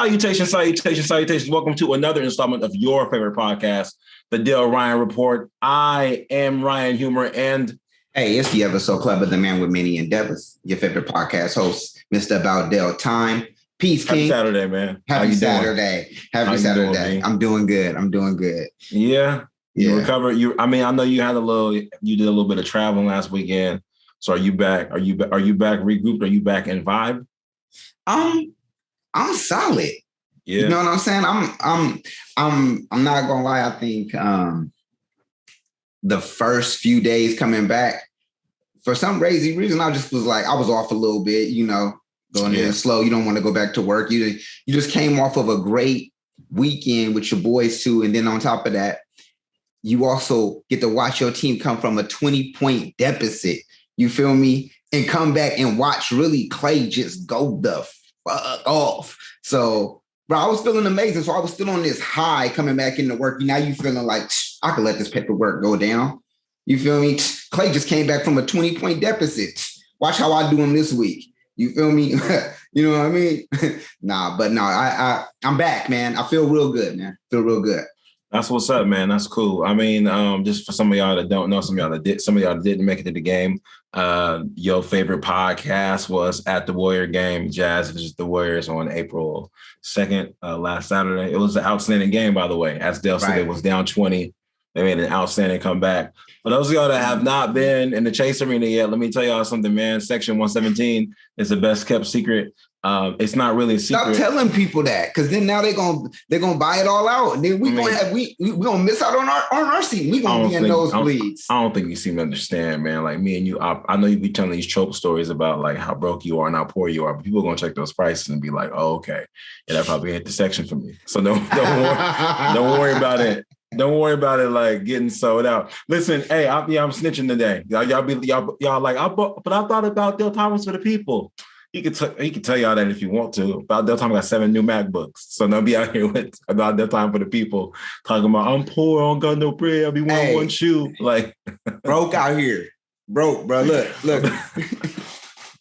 Salutations. Welcome to another installment of your favorite podcast, the Dell Ryan Report. I am Ryan Humor, and hey, it's the ever so clever, the man with many endeavors, your favorite podcast host, Mr. About Delltime. Peace, King. Happy Saturday, man. Happy Saturday. Happy Saturday. I'm doing good. Yeah. You recovered. I know you did a little bit of traveling last weekend. So are you back? Are you back regrouped? Are you back in vibe? I'm solid. Yeah. You know what I'm saying? I'm not gonna lie. I think the first few days coming back, for some crazy reason, I just was like, I was off a little bit, going in slow. You don't want to go back to work. You just came off of a great weekend with your boys too. And then on top of that, you also get to watch your team come from a 20-point deficit. You feel me? And come back and watch really Clay just go the fuck off. So, bro, I was feeling amazing. So I was still on this high coming back into work. Now you feeling like, I could let this paperwork go down. You feel me? Clay just came back from a 20-point deficit. Watch how I do him this week. You feel me? You know what I mean? I'm back, man. I feel real good, man. Feel real good. That's what's up, man. That's cool. I mean, just for some of y'all that don't know, some of y'all that didn't make it to the game, your favorite podcast was at the Warrior game, Jazz versus the Warriors on April 2nd, last Saturday. It was an outstanding game, by the way. As Dell said, It was down 20. They made an outstanding comeback. For those of y'all that have not been in the Chase Arena yet, let me tell y'all something, man. Section 117 is the best kept secret. It's not really a secret. Stop telling people that, because then now they're gonna buy it all out, and then we gonna miss out on our seat. We gonna be in nosebleeds. I don't think you seem to understand, man. Like me and you, I know you be telling these trope stories about like how broke you are and how poor you are, but people are gonna check those prices and be like, "Oh, okay, yeah, that probably hit the section for me." So don't worry about it. Don't worry about it like getting sold out. Listen, hey, I'm snitching today. Y'all like, but I thought about Delltime was for the people. He could tell y'all that if you want to. About Delltime got 7 new MacBooks. So don't be out here with about Delltime for the people talking about I'm poor, I don't got no bread, I'll be wearing one shoe. Like broke out here. Broke, bro. Look.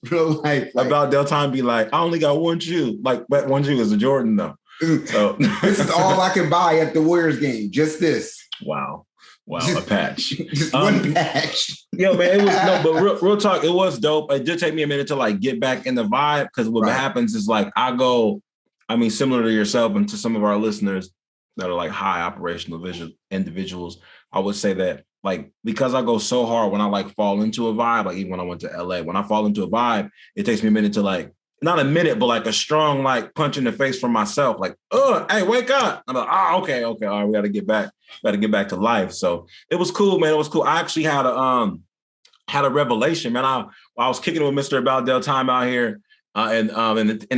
Bro, like about Delltime be like, I only got one shoe. Like, but one shoe is a Jordan though. So this is all I can buy at the Warriors game. Just this. Wow, a patch. Just one patch. Yo, man, it was but real talk, it was dope. It did take me a minute to like get back in the vibe, because what happens is like similar to yourself and to some of our listeners that are like high operational individuals, I would say that like, because I go so hard when I like fall into a vibe, like even when I went to LA, when I fall into a vibe, it takes me a minute to like, not a minute, but like a strong like punch in the face from myself. Like, hey, wake up. I'm like, okay. All right, we got to get back to life. So it was cool, man. It was cool. I actually had a revelation, man. I was kicking it with Mr. About Delltime out here in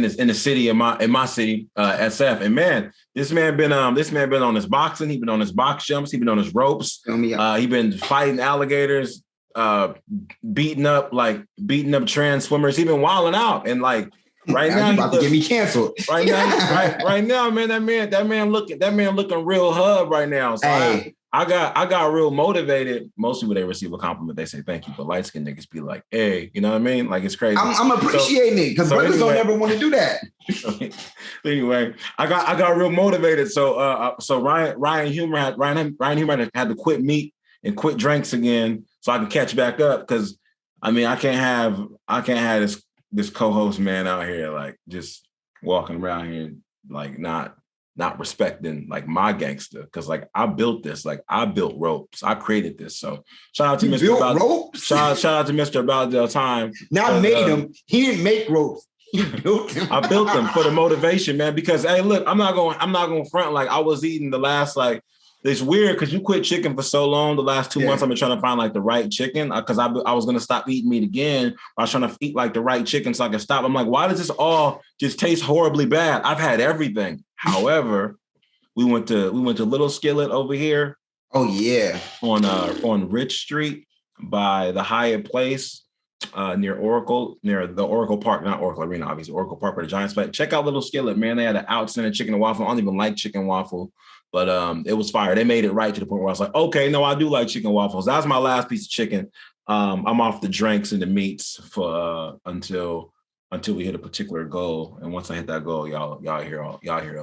the city, in my city, SF. And man, this man been on his boxing. He been on his box jumps. He been on his ropes. He been fighting alligators. Beating up trans swimmers. He been wilding out, and like right now, about to get me canceled. Right now, man, that man looking real hub right now. So hey. I got real motivated. Most people, they receive a compliment, they say thank you, but light skinned niggas be like, hey, you know what I mean? Like, it's crazy. I'm appreciating it, because brothers don't ever want to do that. Anyway, I got real motivated. So Ryan Humor had to quit meat and quit drinks again, so I can catch back up, because I can't have this co-host man out here like just walking around here like not respecting like my gangster, because like I built this, like I built ropes, I created this. So shout out to Mr. About ropes. Shout out to Mr. About Delltime. Now made them. He didn't make ropes. He built them. I built them for the motivation, man. Because hey, look, I'm not going front. Like I was eating the last like. It's weird because you quit chicken for so long. The last 2 months, I've been trying to find like the right chicken, because I was going to stop eating meat again. I was trying to eat like the right chicken so I could stop. I'm like, why does this all just taste horribly bad? I've had everything. However, we went to Little Skillet over here. Oh yeah, on Rich Street by the Hyatt Place. Near the Oracle Park, not Oracle Arena, obviously, Oracle Park where the Giants play. Check out Little Skillet, man. They had an outstanding chicken and waffle. I don't even like chicken waffle, but it was fire. They made it right to the point where I was like, okay, no, I do like chicken waffles. That was my last piece of chicken. I'm off the drinks and the meats for until until we hit a particular goal. And once I hit that goal, y'all hear.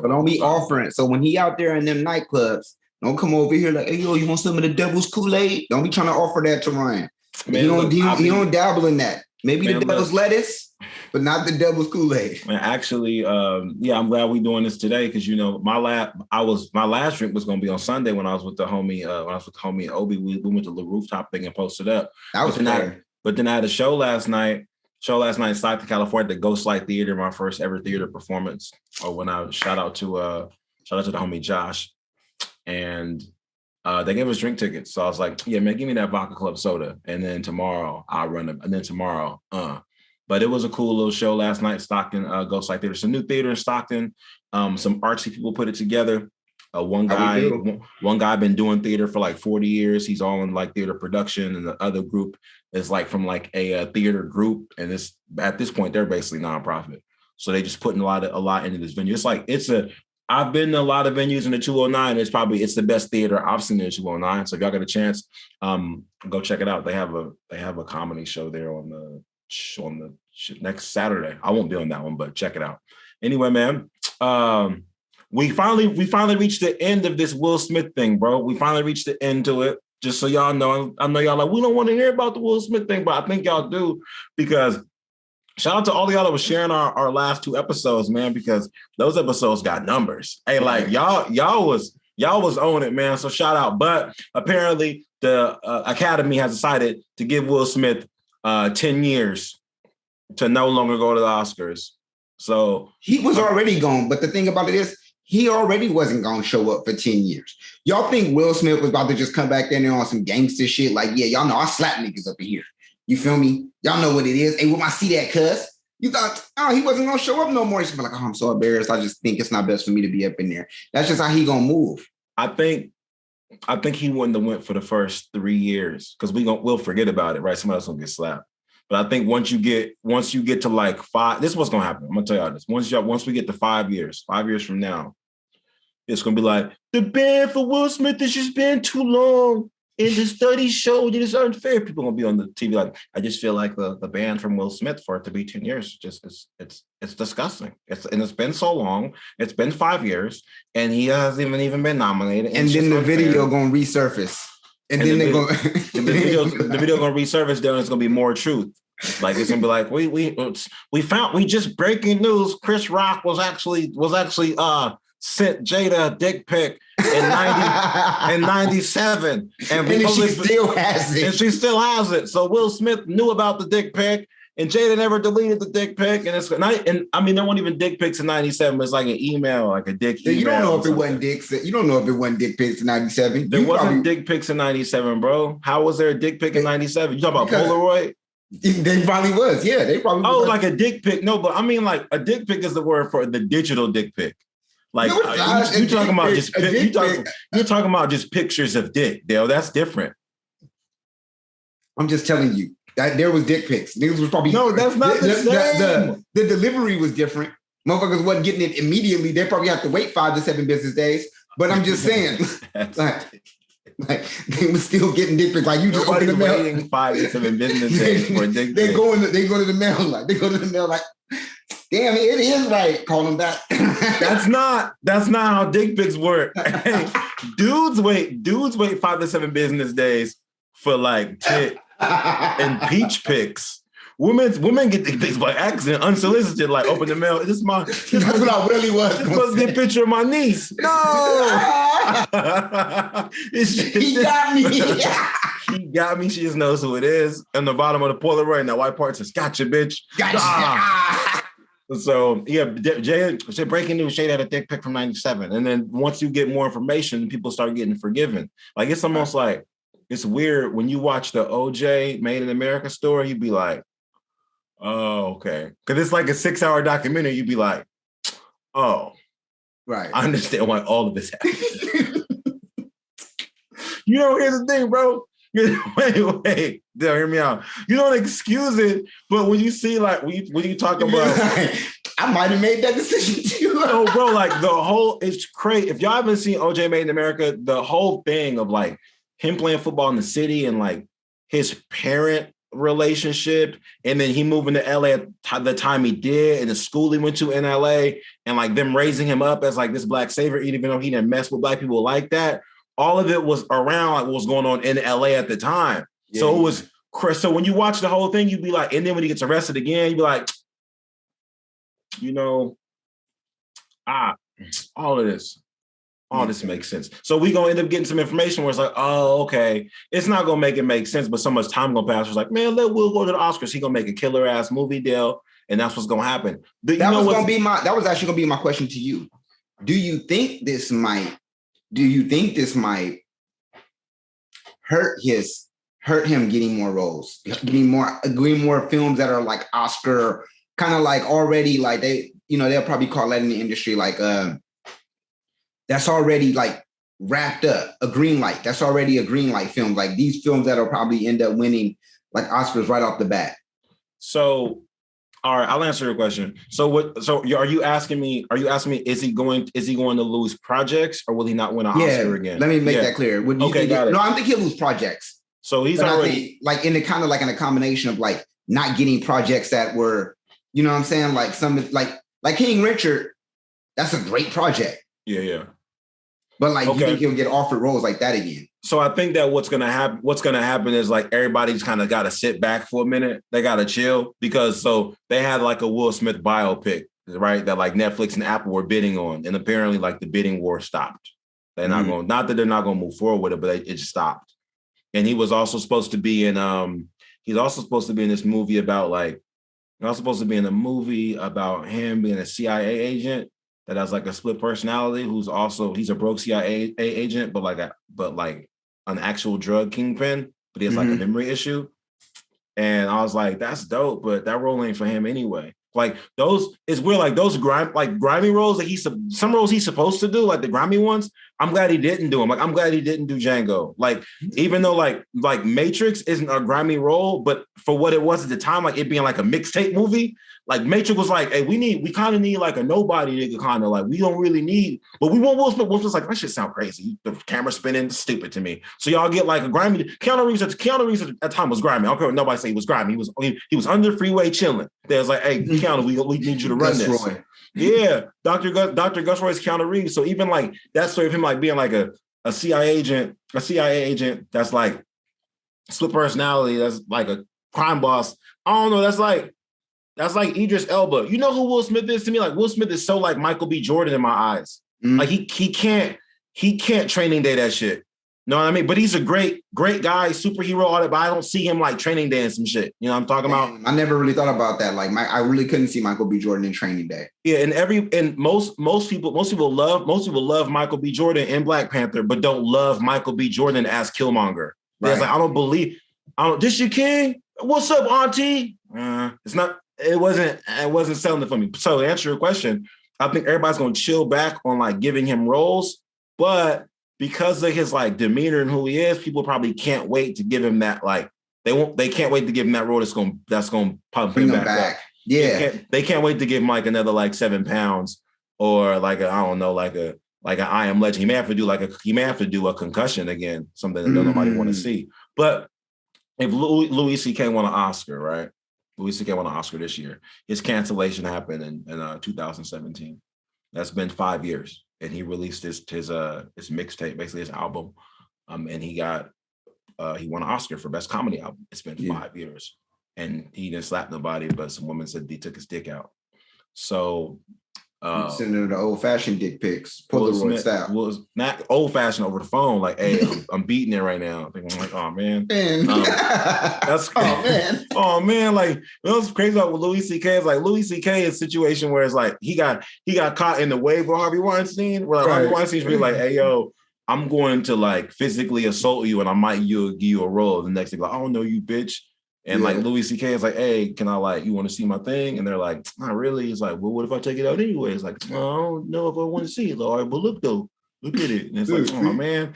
But don't be offering. So when he out there in them nightclubs, don't come over here like, hey, yo, you want some of the devil's Kool-Aid? Don't be trying to offer that to Ryan. Man, he don't dabble in that. Maybe the devil's lettuce, but not the devil's Kool-Aid. Man, actually, I'm glad we're doing this today because my last drink was gonna be on Sunday when I was with the homie Obi. We went to the rooftop thing and posted up. That was fair. But then I had a show last night in Stockton, California, at the Ghostlight Theater, my first ever theater performance. When I shout out to the homie Josh, and they gave us drink tickets. So I was like, yeah, man, give me that vodka club soda. And then tomorrow I'll run it. And then tomorrow, but it was a cool little show last night, Stockton, Ghostlight Theater. It's a new theater in Stockton. Some artsy people put it together. One guy been doing theater for like 40 years. He's all in like theater production, and the other group is like from like a theater group. And it's at this point they're basically nonprofit. So they just putting a lot into this venue. I've been to a lot of venues in the 209. It's the best theater I've seen in the 209. So if y'all got a chance, go check it out. They have a comedy show there on the next Saturday. I won't be on that one, but check it out. Anyway, man, we finally reached the end of this Will Smith thing, bro. We finally reached the end to it. Just so y'all know, I know y'all like, we don't want to hear about the Will Smith thing, but I think y'all do, because shout out to all y'all that was sharing our last 2 episodes, man, because those episodes got numbers. Hey, like y'all was on it, man. So shout out. But apparently the Academy has decided to give Will Smith 10 years to no longer go to the Oscars. So he was already gone. But the thing about it is, he already wasn't going to show up for 10 years. Y'all think Will Smith was about to just come back there on some gangster shit? Like, yeah, y'all know I slap niggas up in here. You feel me? Y'all know what it is. Hey, when I see that cuss, you thought, he wasn't going to show up no more. He's like, I'm so embarrassed. I just think it's not best for me to be up in there. That's just how he going to move. I think he wouldn't have went for the first 3 years because we'll forget about it, right? Somebody else will get slapped. But I think once you get to like 5, this is what's gonna happen. I'm gonna tell y'all this. Once we get to 5 years from now, it's gonna be like the ban for Will Smith has just been too long. And the studies showed it is unfair. People gonna be on the TV like, I just feel like the ban from Will Smith for it to be 10 years it's disgusting. It's been so long. It's been 5 years, and he hasn't even been nominated. And then the video gonna resurface. And then the video gonna resurface. Then it's gonna be more truth. Like it's gonna be like we just breaking news. Chris Rock was actually sent Jada a dick pic in 97, and she still has it. And she still has it. So Will Smith knew about the dick pic, and Jada never deleted the dick pic. And I mean, there weren't even dick pics in 97. It's like an email, like a dick email. You don't know if it wasn't dicks. You don't know if it wasn't dick pics in 97. There wasn't dick pics in 97, bro. How was there a dick pic in 97? You talking about Polaroid? They probably was. Yeah, they probably was. Like a dick pic. No, but I mean, like a dick pic is the word for the digital dick pic. Like no, you're talking about just you're talking about just pictures of dick, Dale. That's different. I'm just telling you that there was dick pics. Niggas was probably that's not the same. The delivery was different. Motherfuckers wasn't getting it immediately. They probably have to wait 5 to 7 business days. But I'm just saying, like they was still getting dick pics. Like you just open the mail. Waiting 5 to 7 business days for a dick pic. They go to the mail like. Damn, it is right. Call them back. That's not how dick pics work. Hey, dudes wait 5 to 7 business days for like tit and peach pics. Women get dick pics by accident, unsolicited. Like open the mail. That's what I really was. This supposed to be a picture of my niece. No, he got me. He got me. She just knows who it is. And the bottom of the Polaroid, and that white part says, "Gotcha, bitch." Gotcha. So yeah, Jay said breaking news: Shade had a dick pic from 97, and then once you get more information, people start getting forgiven. Like it's almost like it's weird when you watch the OJ Made in America story. You'd be like, "Oh, okay," because it's like a 6-hour documentary. You'd be like, "Oh, right, I understand why all of this happened." You know, here's the thing, bro. Wait, Dale, hear me out. You don't excuse it, but when you see like when you talk about, I might have made that decision too. No, bro, like the whole it's crazy. If y'all haven't seen OJ Made in America, the whole thing of like him playing football in the city and like his parent relationship, and then he moving to LA at the time he did, and the school he went to in LA, and like them raising him up as like this black savior, even though he didn't mess with black people like that. All of it was around like what was going on in LA at the time. Yeah, so it was Chris. So when you watch the whole thing, you'd be like, and then when he gets arrested again, you'd be like, all of this. All this makes sense. So we gonna end up getting some information where it's like, oh, okay, it's not gonna make it make sense, but so much time gonna pass. It's like, man, we'll go to the Oscars. He gonna make a killer ass movie, Dell, and that's what's gonna happen. That was actually gonna be my question to you. Do you think this might hurt him getting more roles, getting more films that are like Oscar, kind of like already like they'll probably call that in the industry like that's already like wrapped up, a green light. That's already a green light film. Like these films that'll probably end up winning like Oscars right off the bat. So, all right, I'll answer your question. So are you asking me, is he going to lose projects or will he not win an Oscar again? Let me make that clear. No, I think he'll lose projects. So he's already like in a combination of like not getting projects that were, you know what I'm saying? Like some like King Richard, that's a great project. Yeah. But like you think he'll get offered roles like that again? So I think that what's gonna happen is like everybody's kind of got to sit back for a minute. They got to chill because so they had like a Will Smith biopic, right? That like Netflix and Apple were bidding on, and apparently like the bidding war stopped. They're not going. Not that they're not going to move forward with it, but it just stopped. And he was also supposed to be in. He's also supposed to be in this movie about like. He's also supposed to be in a movie about him being a CIA agent that has like a split personality. He's a broke CIA agent, but like an actual drug kingpin. But he has like a memory issue. And I was like, that's dope, but that role ain't for him anyway. Like those, it's weird. Like those grimy roles that some roles he's supposed to do, like the grimy ones. I'm glad he didn't do them. Like I'm glad he didn't do Django. Like even though like Matrix isn't a grimy role, but for what it was at the time, like it being like a mixtape movie, like Matrix was like, hey, we kind of need like a nobody nigga kind of like we don't really need, but we want Will Smith. Will Smith's like that shit sound crazy. The camera spinning, stupid to me. So y'all get like a grimy. Keanu Reeves at the time was grimy. I don't care what nobody say he was grimy. He was under the freeway chilling. There's like, hey, Keanu, we need you to run this. Roy. Yeah, Dr. Gus Roy's Keanu Reeves. So even like that story of him like being like a CIA agent that's like split personality, that's like a crime boss. I don't know. That's like Idris Elba. You know who Will Smith is to me? Like Will Smith is so like Michael B. Jordan in my eyes. Like he can't Training Day that shit. Know what I mean? But he's a great guy, superhero, all that. But I don't see him like Training Day and some shit. You know what I'm talking about? I never really thought about that. Like I really couldn't see Michael B. Jordan in Training Day. Yeah, and most people love Michael B. Jordan in Black Panther, but don't love Michael B. Jordan as Killmonger. Right. It's like this your king? What's up, Auntie? It wasn't selling it for me. So to answer your question, I think everybody's gonna chill back on like giving him roles, but because of his like demeanor and who he is, people probably can't wait to give him that like they can't wait to give him that role that's gonna pump him back up. Yeah, they can't wait to give him like another like 7 pounds or like I don't know like an I Am Legend. He may have to do a concussion again, something that nobody want to see. But if Louis C.K. won an Oscar, right? Louis C.K. won an Oscar this year. His cancellation happened in 2017. That's been 5 years. And he released his mixtape, basically his album, and he won an Oscar for Best Comedy Album. It's been 5 years, and he didn't slap nobody, but some women said he took his dick out. So sending the old-fashioned dick pics, Polaroid style. Was not old-fashioned over the phone. Like, hey, I'm beating it right now. I'm like, oh man, that's oh man. Like, what's crazy about Louis C.K. is like Louis C.K. is a situation where it's like he got caught in the wave of Harvey Weinstein. Where like, Harvey Weinstein's really like, hey yo, I'm going to like physically assault you, and I might give you a role. The next thing, like, I don't know you, bitch. And like Louis C.K. is like, hey, can I like, you want to see my thing? And they're like, not really. It's like, well, what if I take it out anyway? It's like, I don't know if I want to see it. All right, but look at it. And it's like, oh man.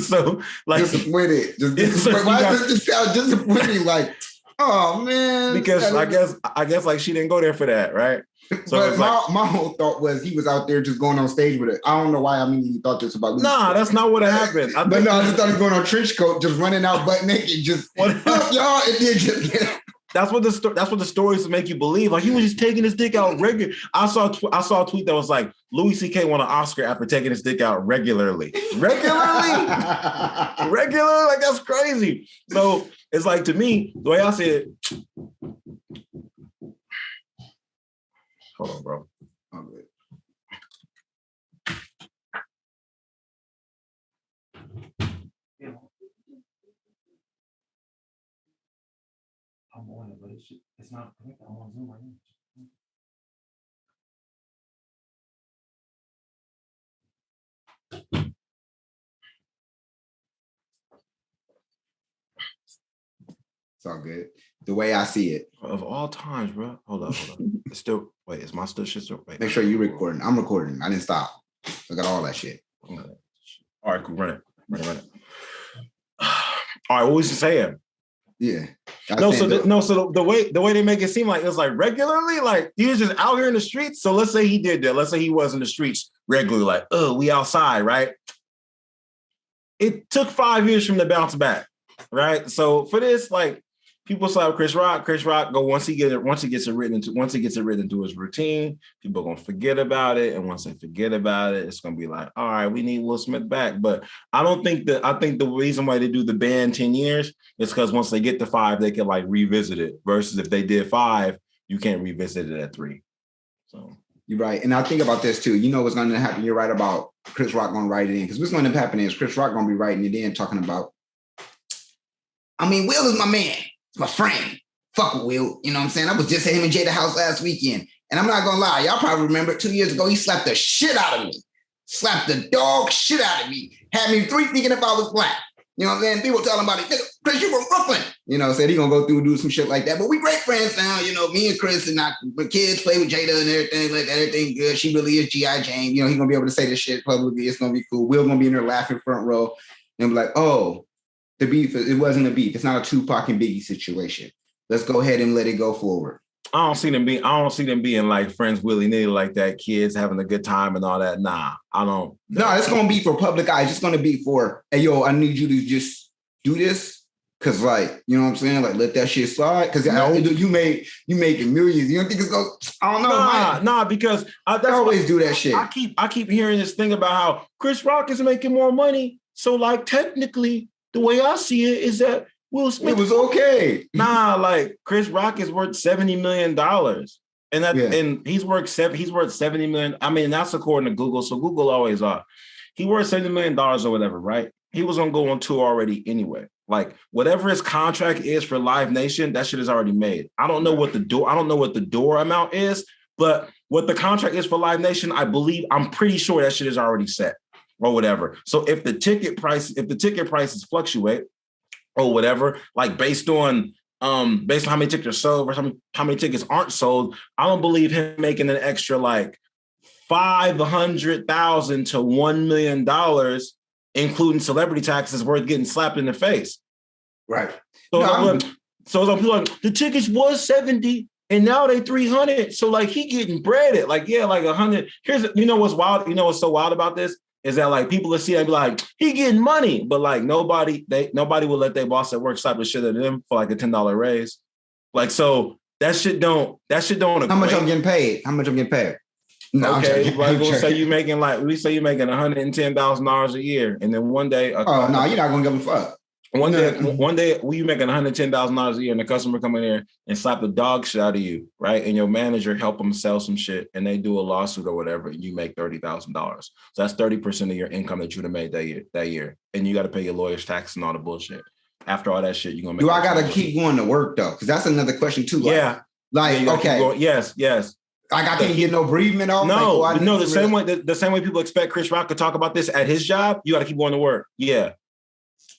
So like, disappointed. Why does this sound disappointing? Like, oh man. Because I guess like she didn't go there for that, right? So but my whole thought was he was out there just going on stage with it. I don't know why. I mean, he thought this about. Nah, that's not what happened. I just thought he was going on trench coat, just running out butt naked, just y'all, and then just. That's what the stories make you believe. Like he was just taking his dick out regular. I saw a tweet that was like Louis C.K. won an Oscar after taking his dick out regularly. Regular. Like that's crazy. So it's like to me, the way I see it. Hold on, bro. I'm good. I'm on it, but it's not connected. I'm on Zoom right now. It's all good. The way I see it. Of all times, bro. Hold up. It's still, wait, is my shit still? Wait. Make sure you're recording. I'm recording. I didn't stop. I got all that shit. All right, cool. Run it. All right, what was you saying? Yeah. So the way they make it seem like it was like regularly, like he was just out here in the streets. So let's say he did that. Let's say he was in the streets regularly, like, oh, we outside, right? It took 5 years from the bounce back, right? So for this, like people slap Chris Rock go once he gets it written into his routine, people are gonna forget about it. And once they forget about it, it's gonna be like, all right, we need Will Smith back. But I think the reason why they do the ban 10 years is because once they get to 5, they can like revisit it. Versus if they did 5, you can't revisit it at 3. So you're right. And I think about this too. You know what's gonna happen. You're right about Chris Rock gonna write it in. Because what's gonna happen is Chris Rock gonna be writing it in, talking about, I mean, Will is my man. It's my friend. Fuck with Will. You know what I'm saying? I was just at him and Jada house last weekend. And I'm not going to lie. Y'all probably remember 2 years ago, he slapped the shit out of me. Slapped the dog shit out of me. Had me thinking if I was black. You know what I'm saying? People telling about it. Chris, you from Brooklyn. You know, said he going to go through and do some shit like that. But we great friends now. You know, me and Chris and my kids play with Jada and everything like that. Everything good. She really is G.I. Jane. You know, he's going to be able to say this shit publicly. It's going to be cool. Will going to be in there laughing front row. And be like, oh, the beef, it wasn't a beef. It's not a Tupac and Biggie situation. Let's go ahead and let it go forward. I don't see them being like friends willy-nilly like that, kids having a good time and all that. Nah, I don't. No, it's gonna be for public eye. It's gonna be for, hey, yo, I need you to just do this. Cause like, you know what I'm saying? Like let that shit slide. Cause you making millions. You don't think it's gonna, I don't know. Nah, because I always do that shit. I keep hearing this thing about how Chris Rock is making more money. So like technically, the way I see it is that Will Smith, it was okay. Nah, like Chris Rock is worth $70 million. And he's worth $70 million. I mean, that's according to Google. So Google always are. He worth $70 million or whatever, right? He was gonna go on tour already anyway. Like whatever his contract is for Live Nation, that shit is already made. I don't know what the door amount is, but what the contract is for Live Nation, I'm pretty sure that shit is already set. Or whatever. So if the ticket prices fluctuate or whatever, like based on how many tickets are sold or how many tickets aren't sold, I don't believe him making an extra like $500,000 to $1 million, including celebrity taxes, worth getting slapped in the face. Right. So people like the tickets was 70 and now they 300. So like he getting breaded. Like, yeah, like 100. You know what's wild? You know what's so wild about this? Is that like people will see and be like, he getting money, but like nobody will let their boss at work slap the shit out of them for like a $10 raise. Like, so that shit don't How much I'm getting paid? No, okay, like we say you're making $110,000 a year, and then one day you're not gonna give a fuck. One day, you making $110,000 a year, and the customer come in there and slap the dog shit out of you, right? And your manager help them sell some shit, and they do a lawsuit or whatever, and you make $30,000. So that's 30% of your income that you'd have made that year, and you got to pay your lawyer's tax and all the bullshit. After all that shit, you're gonna make. Do I gotta keep going to work though? Because that's another question too. Okay. Yes. Like I can't get no bereavement off. The same way people expect Chris Rock to talk about this at his job, you got to keep going to work. Yeah.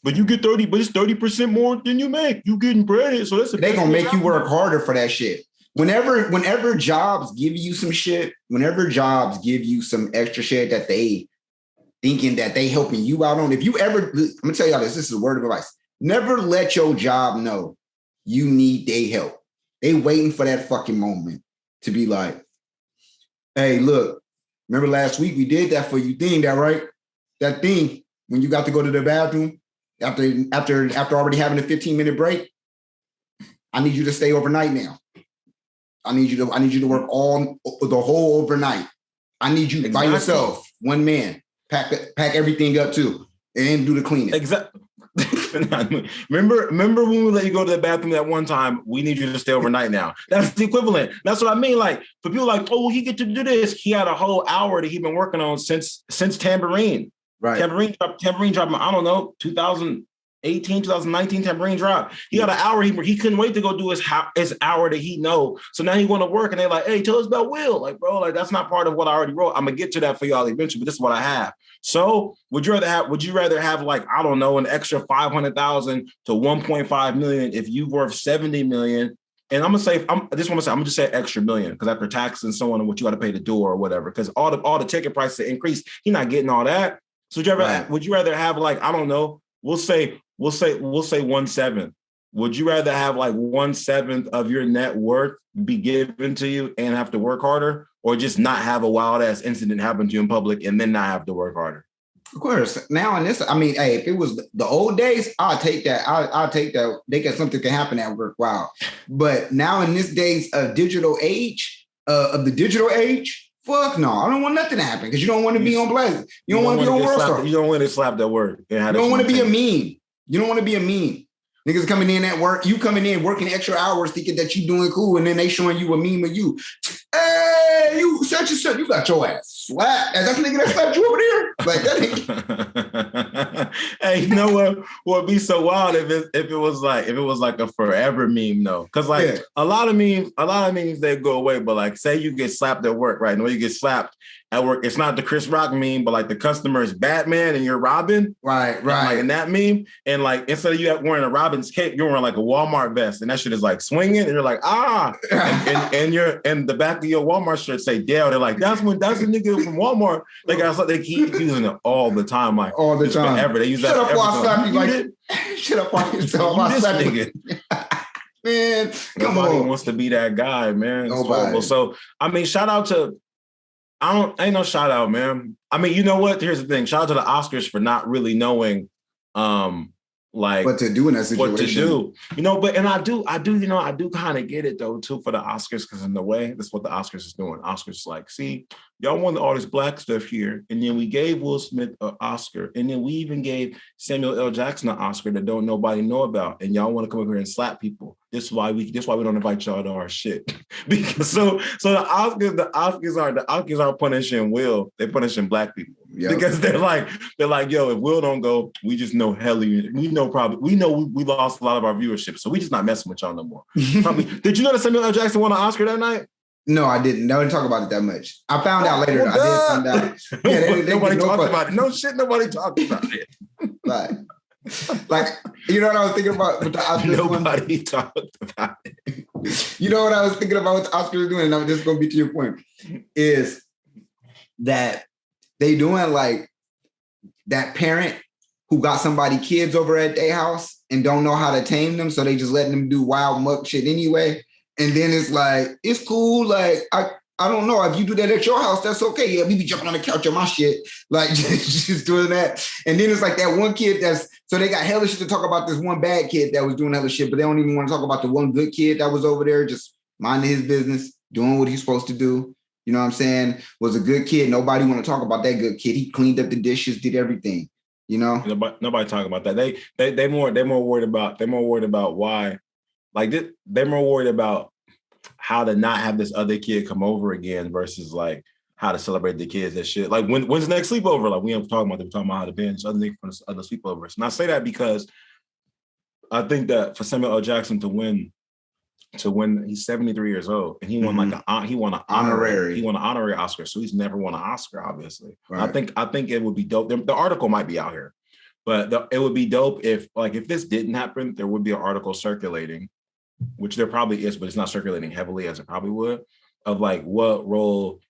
But you get 30, but it's 30% more than you make. You getting breaded, so that's they gonna make you work harder for that shit. Whenever jobs give you some shit, whenever jobs give you some extra shit that they thinking that they helping you out on. If you ever, I'm gonna tell y'all this is a word of advice. Never let your job know you need their help. They waiting for that fucking moment to be like, Hey, look, remember last week we did that for you thing, that right? That thing when you got to go to the bathroom after already having a 15-minute break. I need you to stay overnight now. I need you to work the whole overnight. I need you by yourself, one man. Pack everything up too, and do the cleaning. Exactly. remember when we let you go to the bathroom that one time? We need you to stay overnight now. That's the equivalent. That's what I mean. Like for people like, oh, he get to do this. He had a whole hour that he'd been working on since Tambourine. Right. Tambourine dropped. I don't know, 2018, 2019. Tambourine drop. He got an hour. He couldn't wait to go do his hour that he know. So now he want to work, and they're like, hey, tell us about Will. Like, bro, like that's not part of what I already wrote. I'm gonna get to that for y'all eventually, but this is what I have. So would you rather have like, I don't know, an extra 500,000 to 1.5 million if you worth 70 million? And I'm gonna say extra million because after tax and so on and what you got to pay the door or whatever, because all the ticket prices increase. He's not getting all that. So would you rather have like, I don't know, we'll say 1/7. Would you rather have like 1/7 of your net worth be given to you and have to work harder, or just not have a wild ass incident happen to you in public and then not have to work harder? Of course. Now in this, I mean, hey, if it was the old days, I'll take that. I'll take that. They get something can happen at work. Wow. But now in this days of digital age, fuck no. I don't want nothing to happen because you don't want to be on blast. You don't want to be on world star. You don't want to slap that word. You don't want to be a meme. You don't want to be a meme. Niggas coming in at work, you coming in working extra hours thinking that you doing cool, and then they showing you a meme of you. Hey, you such and such, you got your ass slapped. And that's the nigga that slapped you over there. Like that nigga. Hey, you know what would be so wild if it was like a forever meme though? Because like a lot of memes they go away, but like say you get slapped at work, right? And when you get slapped at work, it's not the Chris Rock meme, but like the customer is Batman and you're Robin. Right. Like in that meme. And like instead of you wearing a Robin's cape, you're wearing like a Walmart vest. And that shit is like swinging. And you're like, and the back of your Walmart shirt say Dell. They're like, that's the nigga from Walmart. Like they keep using it all the time. Like all the time. Forever. They use that. Shut up while I slap you like shut up while yourself. Nigga. Man, come Nobody on. wants to be that guy, man. Nobody. So I mean, shout out to ain't no shout out, man. I mean, you know what? Here's the thing. Shout out to the Oscars for not really knowing like what to do in that situation. What to do. You know, but I do kind of get it though, too, for the Oscars, because in a way, that's what the Oscars is doing. Oscars is like, see, y'all wanted all this black stuff here, and then we gave Will Smith an Oscar, and then we even gave Samuel L. Jackson an Oscar that don't nobody know about, and y'all want to come over here and slap people. This is why we don't invite y'all to our shit. Because so the Oscars are punishing Will. They're punishing black people. Yep. Because they're like, yo, if Will don't go, we just know we lost a lot of our viewership, so we just not messing with y'all no more. Did you know that Samuel L. Jackson won an Oscar that night? No, I didn't. I didn't talk about it that much. I found out later. I did find out. Yeah, nobody talked about it. No shit, nobody talked about it. Like, you know what I was thinking about with the Oscars? Nobody talked about it. You know what I was thinking about what the Oscars doing, and I'm just going to be to your point, is that they doing like that parent who got somebody kids over at their house and don't know how to tame them, so they just letting them do wild muck shit anyway. And then it's like, it's cool. Like, I don't know. If you do that at your house, that's okay. Yeah, we be jumping on the couch on my shit. Like, just doing that. And then it's like that one kid so they got hella shit to talk about this one bad kid that was doing hella shit, but they don't even want to talk about the one good kid that was over there just minding his business, doing what he's supposed to do. You know what I'm saying? Was a good kid. Nobody want to talk about that good kid. He cleaned up the dishes, did everything. You know? Nobody talking about that. They're more worried about why. Like, they're more worried about how to not have this other kid come over again versus like how to celebrate the kids and shit. Like, when's the next sleepover? Like, we ain't talking about that. We're talking about how to binge other sleepovers. And I say that because I think that for Samuel L. Jackson to win, he's 73 years old, and he won he won an honorary Oscar. So he's never won an Oscar, obviously. Right. I think it would be dope. The article might be out here, but it would be dope if this didn't happen, there would be an article circulating, which there probably is, but it's not circulating heavily as it probably would, of like what role,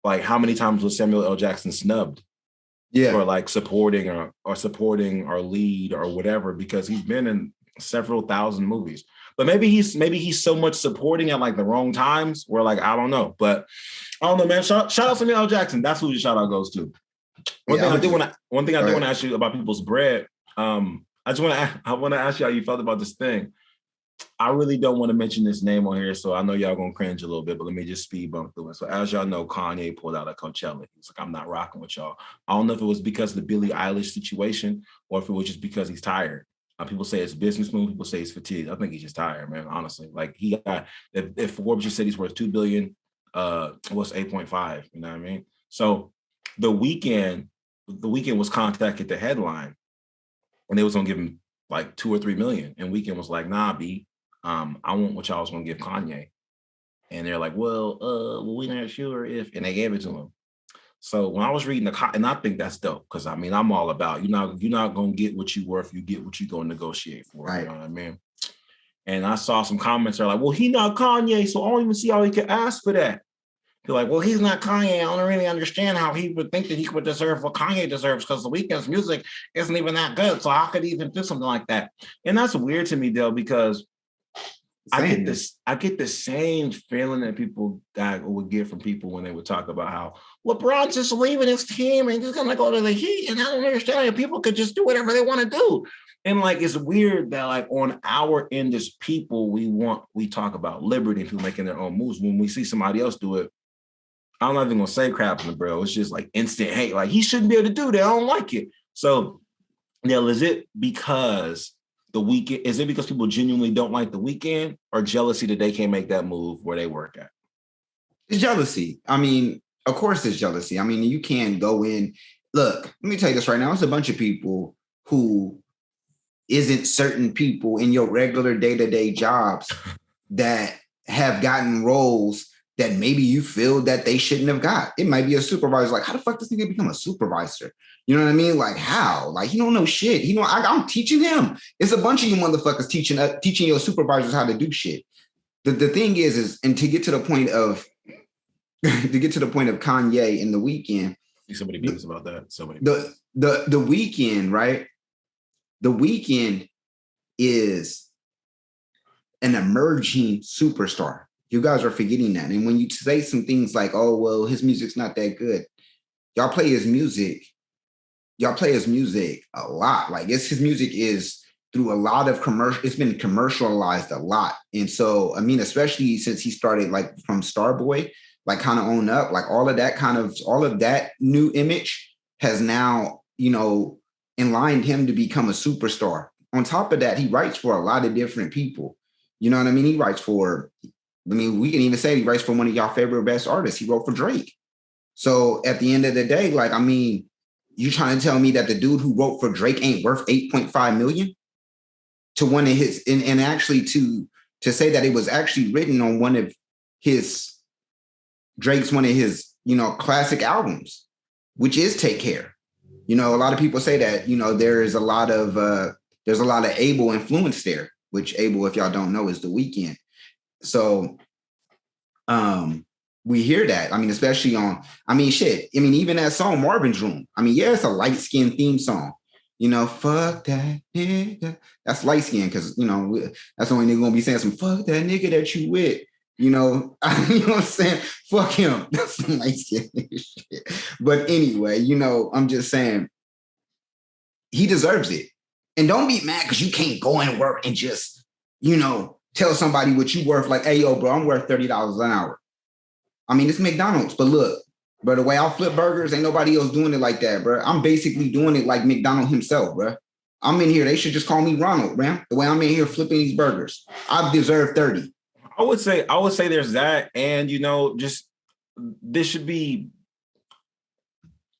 like how many times was Samuel L. Jackson snubbed for like supporting or supporting our lead or whatever, because he's been in several thousand movies. But maybe he's so much supporting at like the wrong times where like I don't know. But I don't know, man. Shout out Samuel L. Jackson. That's who the shout out goes to. One thing I do want to ask you about people's bread. I want to ask you how you felt about this thing. I really don't want to mention this name on here, so I know y'all gonna cringe a little bit, but let me just speed bump through it. So as y'all know, Kanye pulled out at Coachella. He's like, I'm not rocking with y'all. I don't know if it was because of the Billie Eilish situation or if it was just because he's tired. People say it's business move. People say it's fatigue. I think he's just tired, man. Honestly, like he got if Forbes just said he's worth $2 billion, what's 8.5? You know what I mean? So the weekend was contacted the headline, and they was gonna give him like 2 or 3 million, and Weeknd was like, nah, B. I want what y'all was gonna give Kanye. And they're like, well, we're not sure if, and they gave it to him. So when I was reading and I think that's dope, because I mean, I'm all about, you're not gonna get what you worth, you get what you go negotiate for, right. You know what I mean? And I saw some comments that are like, well, he not Kanye, so I don't even see how he could ask for that. They're like, well, he's not Kanye. I don't really understand how he would think that he would deserve what Kanye deserves because The Weeknd's music isn't even that good. So how could he even do something like that? And that's weird to me, Dell, because I get the same feeling that people that would get from people when they would talk about how LeBron's just leaving his team and he's gonna go to the Heat, and I don't understand how people could just do whatever they want to do. And like it's weird that like on our end as people, we talk about liberty and people making their own moves. When we see somebody else do it, I'm not even gonna say crap on the bro. It's just like instant hate. Like he shouldn't be able to do that. I don't like it. So Neil, is it because The Weeknd? Is it because people genuinely don't like The Weeknd, or jealousy that they can't make that move where they work at? It's jealousy. I mean, of course it's jealousy. I mean, you can't go in. Look, let me tell you this right now. It's a bunch of people who isn't certain people in your regular day-to-day jobs that have gotten roles that maybe you feel that they shouldn't have got. It might be a supervisor. Like, how the fuck does nigga become a supervisor? You know what I mean? Like, how? Like, he don't know shit. I'm teaching him. It's a bunch of you motherfuckers teaching your supervisors how to do shit. The thing is, and to get to the point of Kanye and The Weeknd. Somebody beats about that. The Weeknd, right? The Weeknd is an emerging superstar. You guys are forgetting that. And when you say some things like, oh, well, his music's not that good. Y'all play his music a lot. Like his music is through a lot of it's been commercialized a lot. And so, I mean, especially since he started like from Starboy, like kind of own up, like all of that new image has now, enlined him to become a superstar. On top of that, he writes for a lot of different people. You know what I mean? We can even say he writes for one of y'all favorite best artists. He wrote for Drake. So at the end of the day, like, I mean, you trying to tell me that the dude who wrote for Drake ain't worth 8.5 million to one of his, and actually to say that it was actually written on one of his classic albums, which is Take Care. A lot of people say that, there's a lot of Abel influence there, which Abel, if y'all don't know, is The Weeknd. So we hear that. I mean, especially even that song, Marvin's Room. I mean, yeah, it's a light-skinned theme song. Fuck that nigga. That's light-skinned because, that's the only nigga gonna be saying some fuck that nigga that you with. You know what I'm saying? Fuck him. That's some light-skinned nigga shit. But anyway, I'm just saying he deserves it. And don't be mad because you can't go and work and just, tell somebody what you worth, like, hey, yo, bro, I'm worth $30 an hour. I mean, it's McDonald's, but look, bro, the way I flip burgers, ain't nobody else doing it like that, bro. I'm basically doing it like McDonald himself, bro. I'm in here. They should just call me Ronald, man. The way I'm in here flipping these burgers, I deserve 30. I would say there's that, and just this should be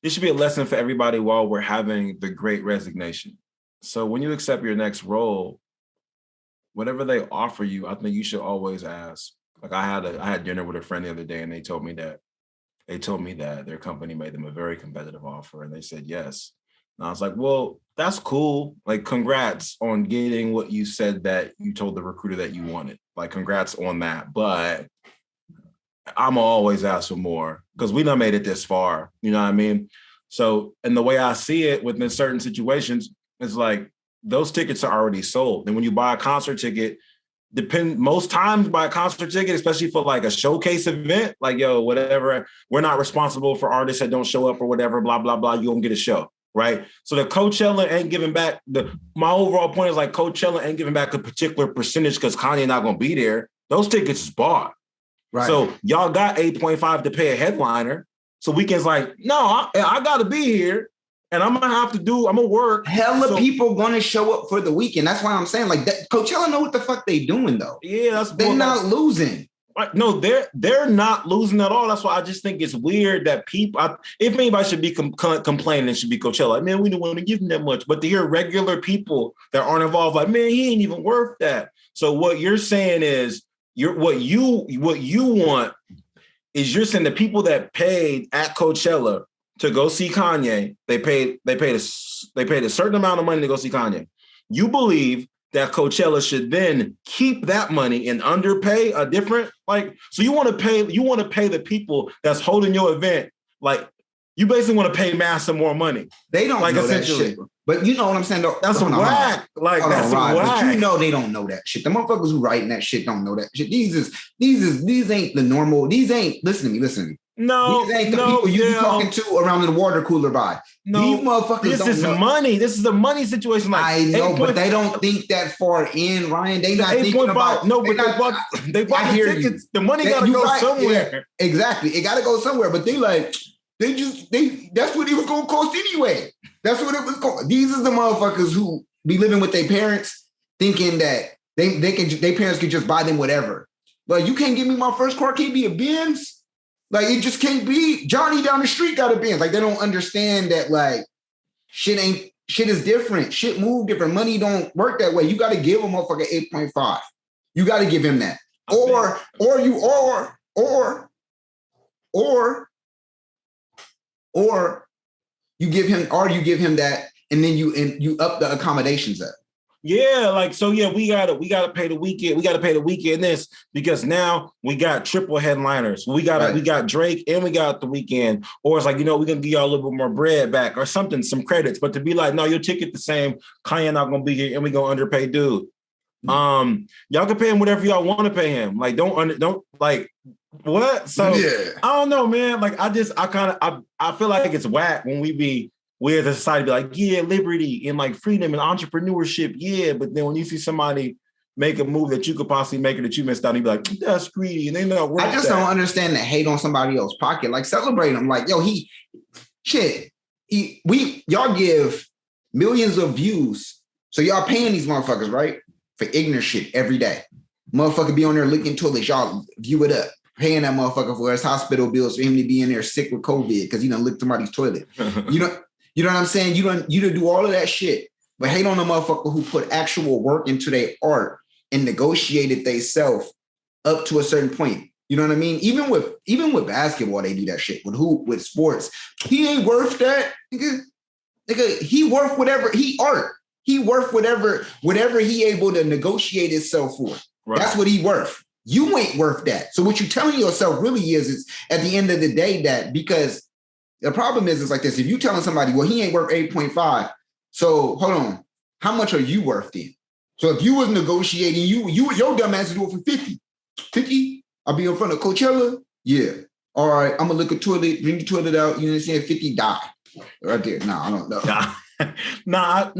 a lesson for everybody while we're having the Great Resignation. So when you accept your next role, whatever they offer you, I think you should always ask. Like I had dinner with a friend the other day, and they told me that their company made them a very competitive offer, and they said yes. And I was like, well, that's cool. Like, congrats on getting what you said that you told the recruiter that you wanted. Like, congrats on that. But I'm always ask for more because we done made it this far. You know what I mean? So, and the way I see it within certain situations, it's like those tickets are already sold. And when you buy a concert ticket, most times buy a concert ticket, especially for like a showcase event, like, yo, whatever, we're not responsible for artists that don't show up or whatever, blah, blah, blah, you don't get a show, right? So the Coachella ain't giving back, my overall point is like Coachella ain't giving back a particular percentage because Kanye not going to be there. Those tickets is bought. Right. So y'all got 8.5 to pay a headliner. So Weeknd's like, no, I got to be here. And I'm gonna work. Hella people gonna show up for the Weeknd. That's why I'm saying, like, that Coachella know what the fuck they doing though. Yeah, they're not losing. No, they're not losing at all. That's why I just think it's weird that people, if anybody should be complaining, it should be Coachella. Like, man, we don't want to give them that much. But to hear regular people that aren't involved, like, man, he ain't even worth that. So what you're saying is, what you want is you're saying the people that paid at Coachella to go see Kanye, they paid a certain amount of money to go see Kanye. You believe that Coachella should then keep that money and underpay a different, like, so you want to pay the people that's holding your event, like, you basically want to pay massive more money. They don't know that shit. But you know what I'm saying though? That's whack. Like, that's whack. But you know they don't know that shit. The motherfuckers who writing that shit don't know that shit. These ain't the normal. These ain't, listen to me. No, these ain't the people you be talking to around the water cooler by. No, these motherfuckers this is money. This is a money situation. Like, I know, but they don't think that far in, Ryan. They not thinking about. No, but they bought the tickets. You. The money got to go somewhere. Yeah, exactly, it got to go somewhere. But that's what it was going to cost anyway. That's what it was going. These are the motherfuckers who be living with their parents, thinking that their parents could just buy them whatever. But you can't give me my first car. Can't be a Benz. Like, it just can't be. Johnny down the street got a Benz. Like, they don't understand that, like, shit is different. Shit move different. Money don't work that way. You got to give a motherfucker 8.5. You got to give him that. Or you give him that, and then you up the accommodations up. Yeah, like, so yeah, we gotta pay the Weeknd. We gotta pay the Weeknd this, because now we got triple headliners. We got Drake and we got the Weeknd. Or it's like, we're gonna give y'all a little bit more bread back or something, some credits. But to be like, no, your ticket the same, Kanye not gonna be here, and we gonna underpay dude. Y'all can pay him whatever y'all want to pay him. Like, don't like what? So yeah. I don't know, man. Like, I feel like it's whack when we as a society be like, yeah, liberty and like freedom and entrepreneurship, yeah. But then when you see somebody make a move that you could possibly make it that you missed out, you be like, that's greedy, and they not worth. I just don't understand the hate on somebody else's pocket. Like, celebrate them. Like, yo, y'all give millions of views, so y'all paying these motherfuckers, right, for ignorant shit every day. Motherfucker be on there licking toilets, y'all view it up. Paying that motherfucker for his hospital bills for him to be in there sick with COVID because he done licked somebody's toilet. You know what I'm saying? You done do all of that shit, but hate on the motherfucker who put actual work into their art and negotiated themselves up to a certain point. You know what I mean? Even with basketball, they do that shit. With sports, he ain't worth that. Nigga, he worth whatever He worth whatever he able to negotiate himself for. Right. That's what he worth. You ain't worth that. So what you're telling yourself really is at the end of the day that, because the problem is like this. If you telling somebody, well, he ain't worth 8.5. So hold on. How much are you worth then? So if you was negotiating, your dumb ass do it for 50. 50? I'll be in front of Coachella? Yeah. All right. I'm gonna look at toilet, bring the toilet out. You know what I'm saying? 50, die. Right there. No, I don't know.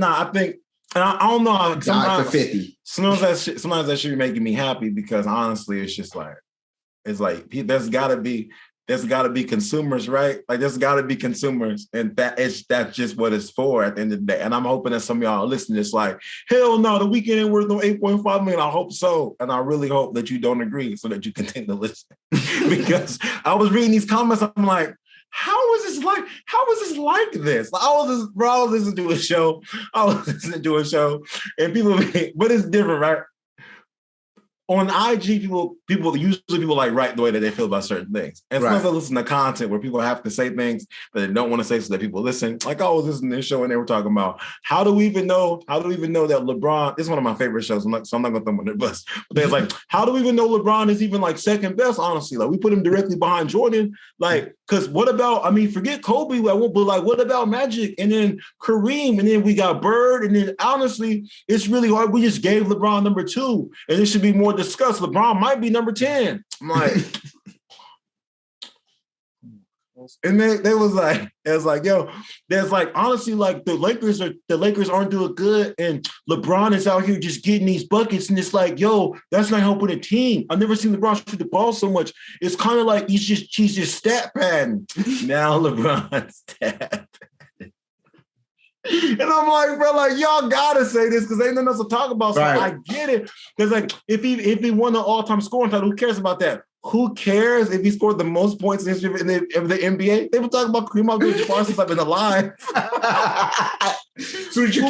I think, and I don't know. Sometimes for 50. Sometimes that should be making me happy, because honestly, it's just like, there's gotta be consumers, right? Like, there's gotta be consumers, and that's just what it's for at the end of the day. And I'm hoping that some of y'all listening, it's like, hell no, the Weeknd ain't worth no 8.5 million. I hope so, and I really hope that you don't agree, so that you continue to listen. Because I was reading these comments, I'm like, how is this like this? Like, I was listening to a show, and people, but it's different, right? on IG, people usually like write the way that they feel about certain things. And sometimes I listen to content where people have to say things that they don't want to say so that people listen. Like I was listening to this show and they were talking about how do we even know that LeBron, this is one of my favorite shows, so I'm not gonna throw him on the bus. But they're like, how do we even know LeBron is even like second best, honestly? Like we put him directly behind Jordan. Like, because what about, I mean, forget Kobe, but like what about Magic and then Kareem and then we got Bird and then honestly, it's really hard. We just gave LeBron number 2 and it should be more discussed. LeBron might be number 10. I'm like, and they was like, it was like, yo, there's like, honestly, like the Lakers aren't doing good and LeBron is out here just getting these buckets and it's like, yo, that's not helping the team. I've never seen LeBron shoot the ball so much. It's kind of like he's just stat padding. Now LeBron's stat. And I'm like, bro, like y'all gotta say this because ain't nothing else to talk about. So I get it. Because like if he won the all-time scoring title, who cares about that? Who cares if he scored the most points in history of the NBA? They were talking about Kareem Abdul-Jabbar since I've been alive. Soon as you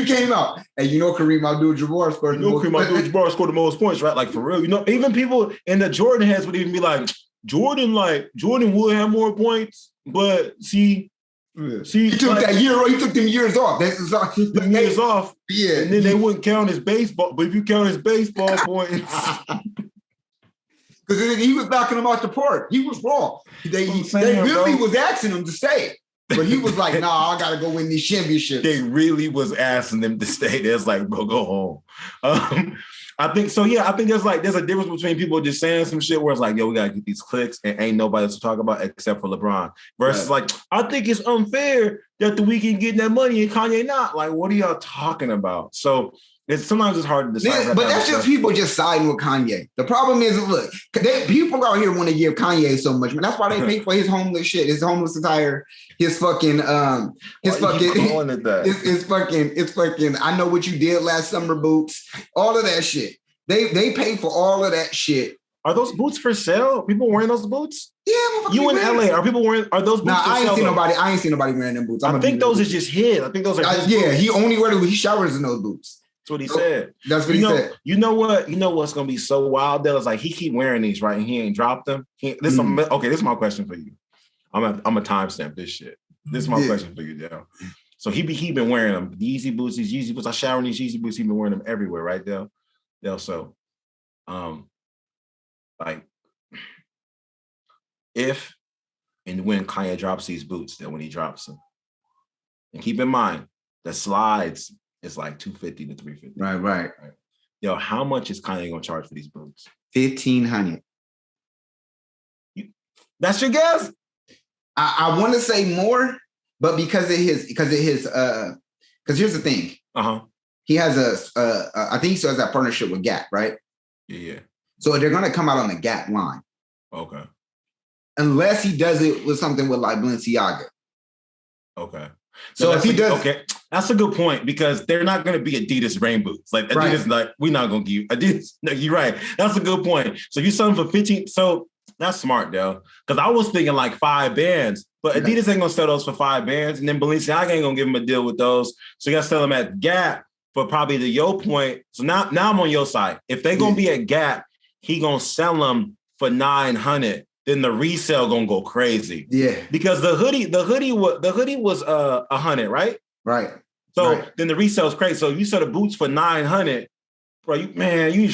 came out, and you know Kareem Abdul-Jabbar scored the most points, right? Like for real. You know, even people in the Jordan heads would even be like, Jordan would have more points, but see, he took that year. He took them years off. Years off. Yeah, and then they wouldn't count his baseball. But if you count his baseball points, because he was knocking him out the park. He was wrong. They really was asking him to stay, but he was like, "Nah, I gotta go win these championships." They really was asking them to stay. That's like, bro, go home. I think so. Yeah, I think there's a difference between people just saying some shit where it's like, yo, we gotta get these clicks and ain't nobody else to talk about except for LeBron. Versus like, I think it's unfair that the Weeknd getting that money and Kanye not. Like, what are y'all talking about? So sometimes it's hard to decide. But that's just people just siding with Kanye. The problem is, look, people out here want to give Kanye so much, man. That's why they pay for his homeless shit, his homeless attire, his fucking. It's fucking. I know what you did last summer boots, all of that shit. They pay for all of that shit. Are those boots for sale? People wearing those boots? Yeah, you in LA? Are people wearing? Are those boots? Nah, I ain't seen nobody wearing them boots. I think those is just his. I think those are. Yeah, he only he showers in those boots. That's what he said. That's what he said. You know what? You know what's gonna be so wild? That is like he keep wearing these, right? And he ain't dropped them. This is my question for you. I'm a timestamp this shit. This is my question for you, Dell. So he been wearing them. The Yeezy boots, these Yeezy boots. I shower in these Yeezy boots. He been wearing them everywhere, right, Dell? So, like, if and when Kanye drops these boots, then when he drops them, and keep in mind the slides. It's like $250 to $350. Right. Yo, how much is Kanye gonna charge for these boots? $1,500. That's your guess? I want to say more, but because here's the thing. He has I think he still has that partnership with Gap, right? Yeah. So they're gonna come out on the Gap line. Okay. Unless he does it with something with like Balenciaga. Okay. So if he does, that's a good point because they're not going to be Adidas rain boots. Like Adidas, like we're not going to give you Adidas. No, you're right. That's a good point. So you sell them for 15. So that's smart, though, because I was thinking like 5 bands, but Adidas ain't going to sell those for 5 bands, and then Balenciaga ain't going to give them a deal with those. So you got to sell them at Gap for probably the yo point. So now I'm on your side. If they're going to be at Gap, he going to sell them for $900. Then the resale gonna go crazy. Yeah. Because the hoodie was $100, right? Right. So then the resale is crazy. So you sell the boots for $900, bro. You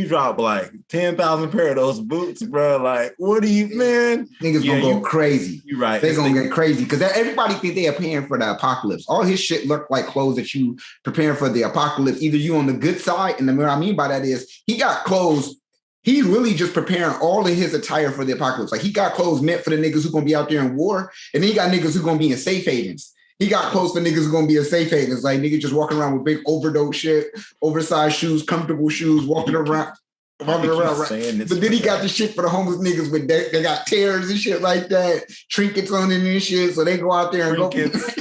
drop like 10,000 pair of those boots, bro. Like, what do you, man? Niggas gonna go crazy. You're right. They're gonna get crazy because everybody think they are paying for the apocalypse. All his shit look like clothes that you preparing for the apocalypse. Either you on the good side, and what I mean by that is he got clothes. He's really just preparing all of his attire for the apocalypse. Like he got clothes meant for the niggas who gonna be out there in war, and then he got niggas who gonna be in safe havens. He got clothes for niggas who gonna be in safe havens, like niggas just walking around with big overdose shit, oversized shoes, comfortable shoes, walking around. Right? But then he got the shit for the homeless niggas with they got tears and shit like that, trinkets on it and shit, so they go out there and trinkets.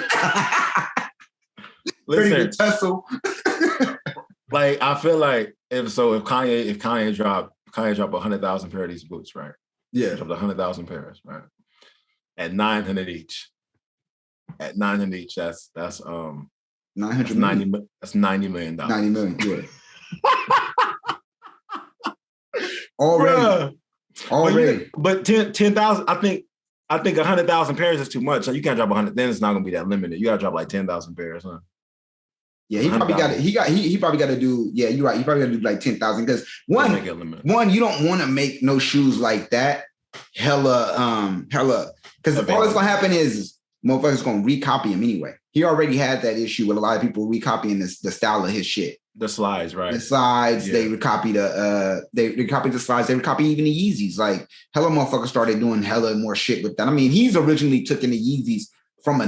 Ready to tussle. Like I feel like if Kanye dropped 100,000 pair of these boots, right? Yeah. Dropped 100,000 pairs, right? At $900 each. At $900 each, that's $900 million. That's $90 million. 90 million, yeah. Already. But 10,000, I think 100,000 pairs is too much. So you can't drop 100. Then it's not gonna be that limited. You gotta drop like 10,000 pairs, huh? Yeah, he probably got it. He probably got to do. Yeah, you're right. He probably got to do like 10,000 because one, you don't want to make no shoes like that. Hella. Because all that's gonna happen is motherfuckers gonna recopy him anyway. He already had that issue with a lot of people recopying the style of his shit. The slides, right? The slides. Yeah. They recopy they recopy the slides. They recopy even the Yeezys. Like hella motherfuckers started doing hella more shit with that. I mean, he's originally taken the Yeezys from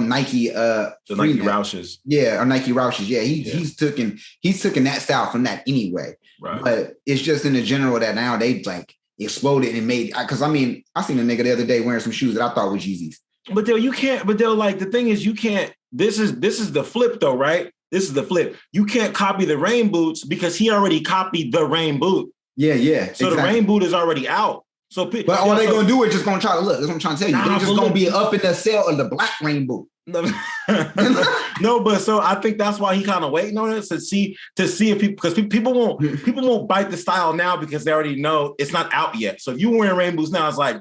Nike the Nike Roushes. Yeah, or Nike Roushes. Yeah, he's taken that style from that anyway. Right. But it's just in the general that now they like exploded and made, because I mean, I seen a nigga the other day wearing some shoes that I thought was Yeezys. But Dell, you can't, like the thing is you can't, this is the flip though, right? This is the flip. You can't copy the rain boots because he already copied the rain boot. Yeah. So exactly. The rain boot is already out. So, but all they're gonna do is just gonna try to look. That's what I'm trying to tell you. They're just gonna be up in the sale of the black rain boot. No, but so I think that's why he kind of waiting on it to see if people won't bite the style now because they already know it's not out yet. So if you wearing rain boots now, it's like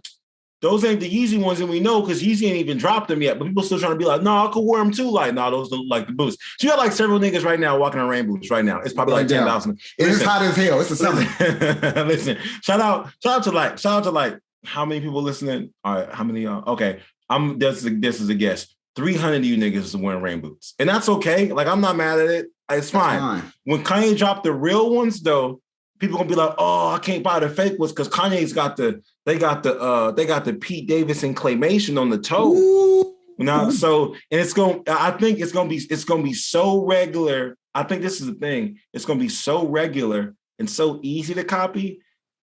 those ain't the Yeezy ones, and we know because Yeezy ain't even dropped them yet. But people still trying to be like, no, I could wear them too. Like, no, those look like the boots. So you got like several niggas right now walking on rain boots right now. It's probably like 10,000. It's hot as hell. It's the summer. Listen, shout out to like how many people listening? All right, how many? Okay, this is a guess. 300 of you niggas is wearing rain boots, and that's okay. Like I'm not mad at it. It's fine. When Kanye dropped the real ones, though, people gonna be like, "Oh, I can't buy the fake ones because Kanye's got the Pete Davidson claymation on the toe." Ooh. Now, so and I think it's gonna be so regular. I think this is the thing. It's gonna be so regular and so easy to copy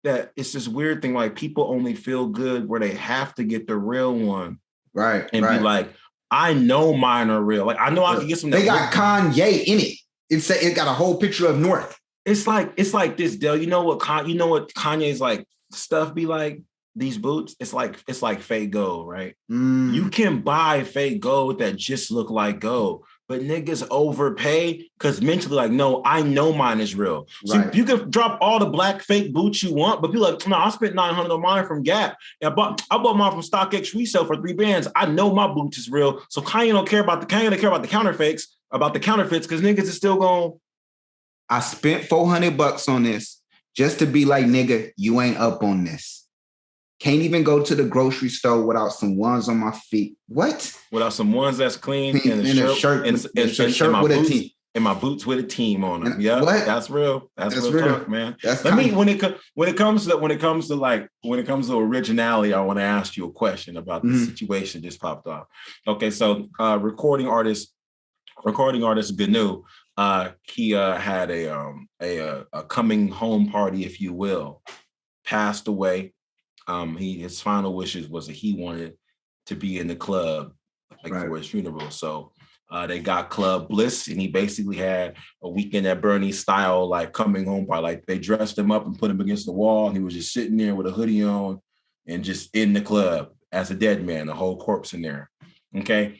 that it's this weird thing. Like people only feel good where they have to get the real one, right? And be like, I know mine are real. Like I know I can get some. They got Kanye in it. It got a whole picture of North. It's like this, Dell. You know what Kanye's like stuff be like? These boots, it's like fake gold, right? You can buy fake gold that just look like gold, but niggas overpay because mentally like, no, I know mine is real. So you can drop all the black fake boots you want, but people like, no, I spent $900 on mine from Gap. And I bought mine from StockX resale for $3 I know my boots is real. So Kanye don't care about the counterfeits, because niggas is still going. I spent $400 on this just to be like, nigga, you ain't up on this. Can't even go to the grocery store without some ones on my feet. What? Without some ones that's clean and a shirt and with a team. And my boots with a team on them. Yeah, that's real. That's real talk, man. When it comes to originality, I want to ask you a question about the situation just popped off. Okay, so recording artist Gnu, he had a coming home party, if you will, passed away. His final wishes was that he wanted to be in the club for his funeral. So they got Club Bliss, and he basically had a Weekend at Bernie's style, like coming home party. Like they dressed him up and put him against the wall, and he was just sitting there with a hoodie on and just in the club as a dead man, the whole corpse in there. Okay.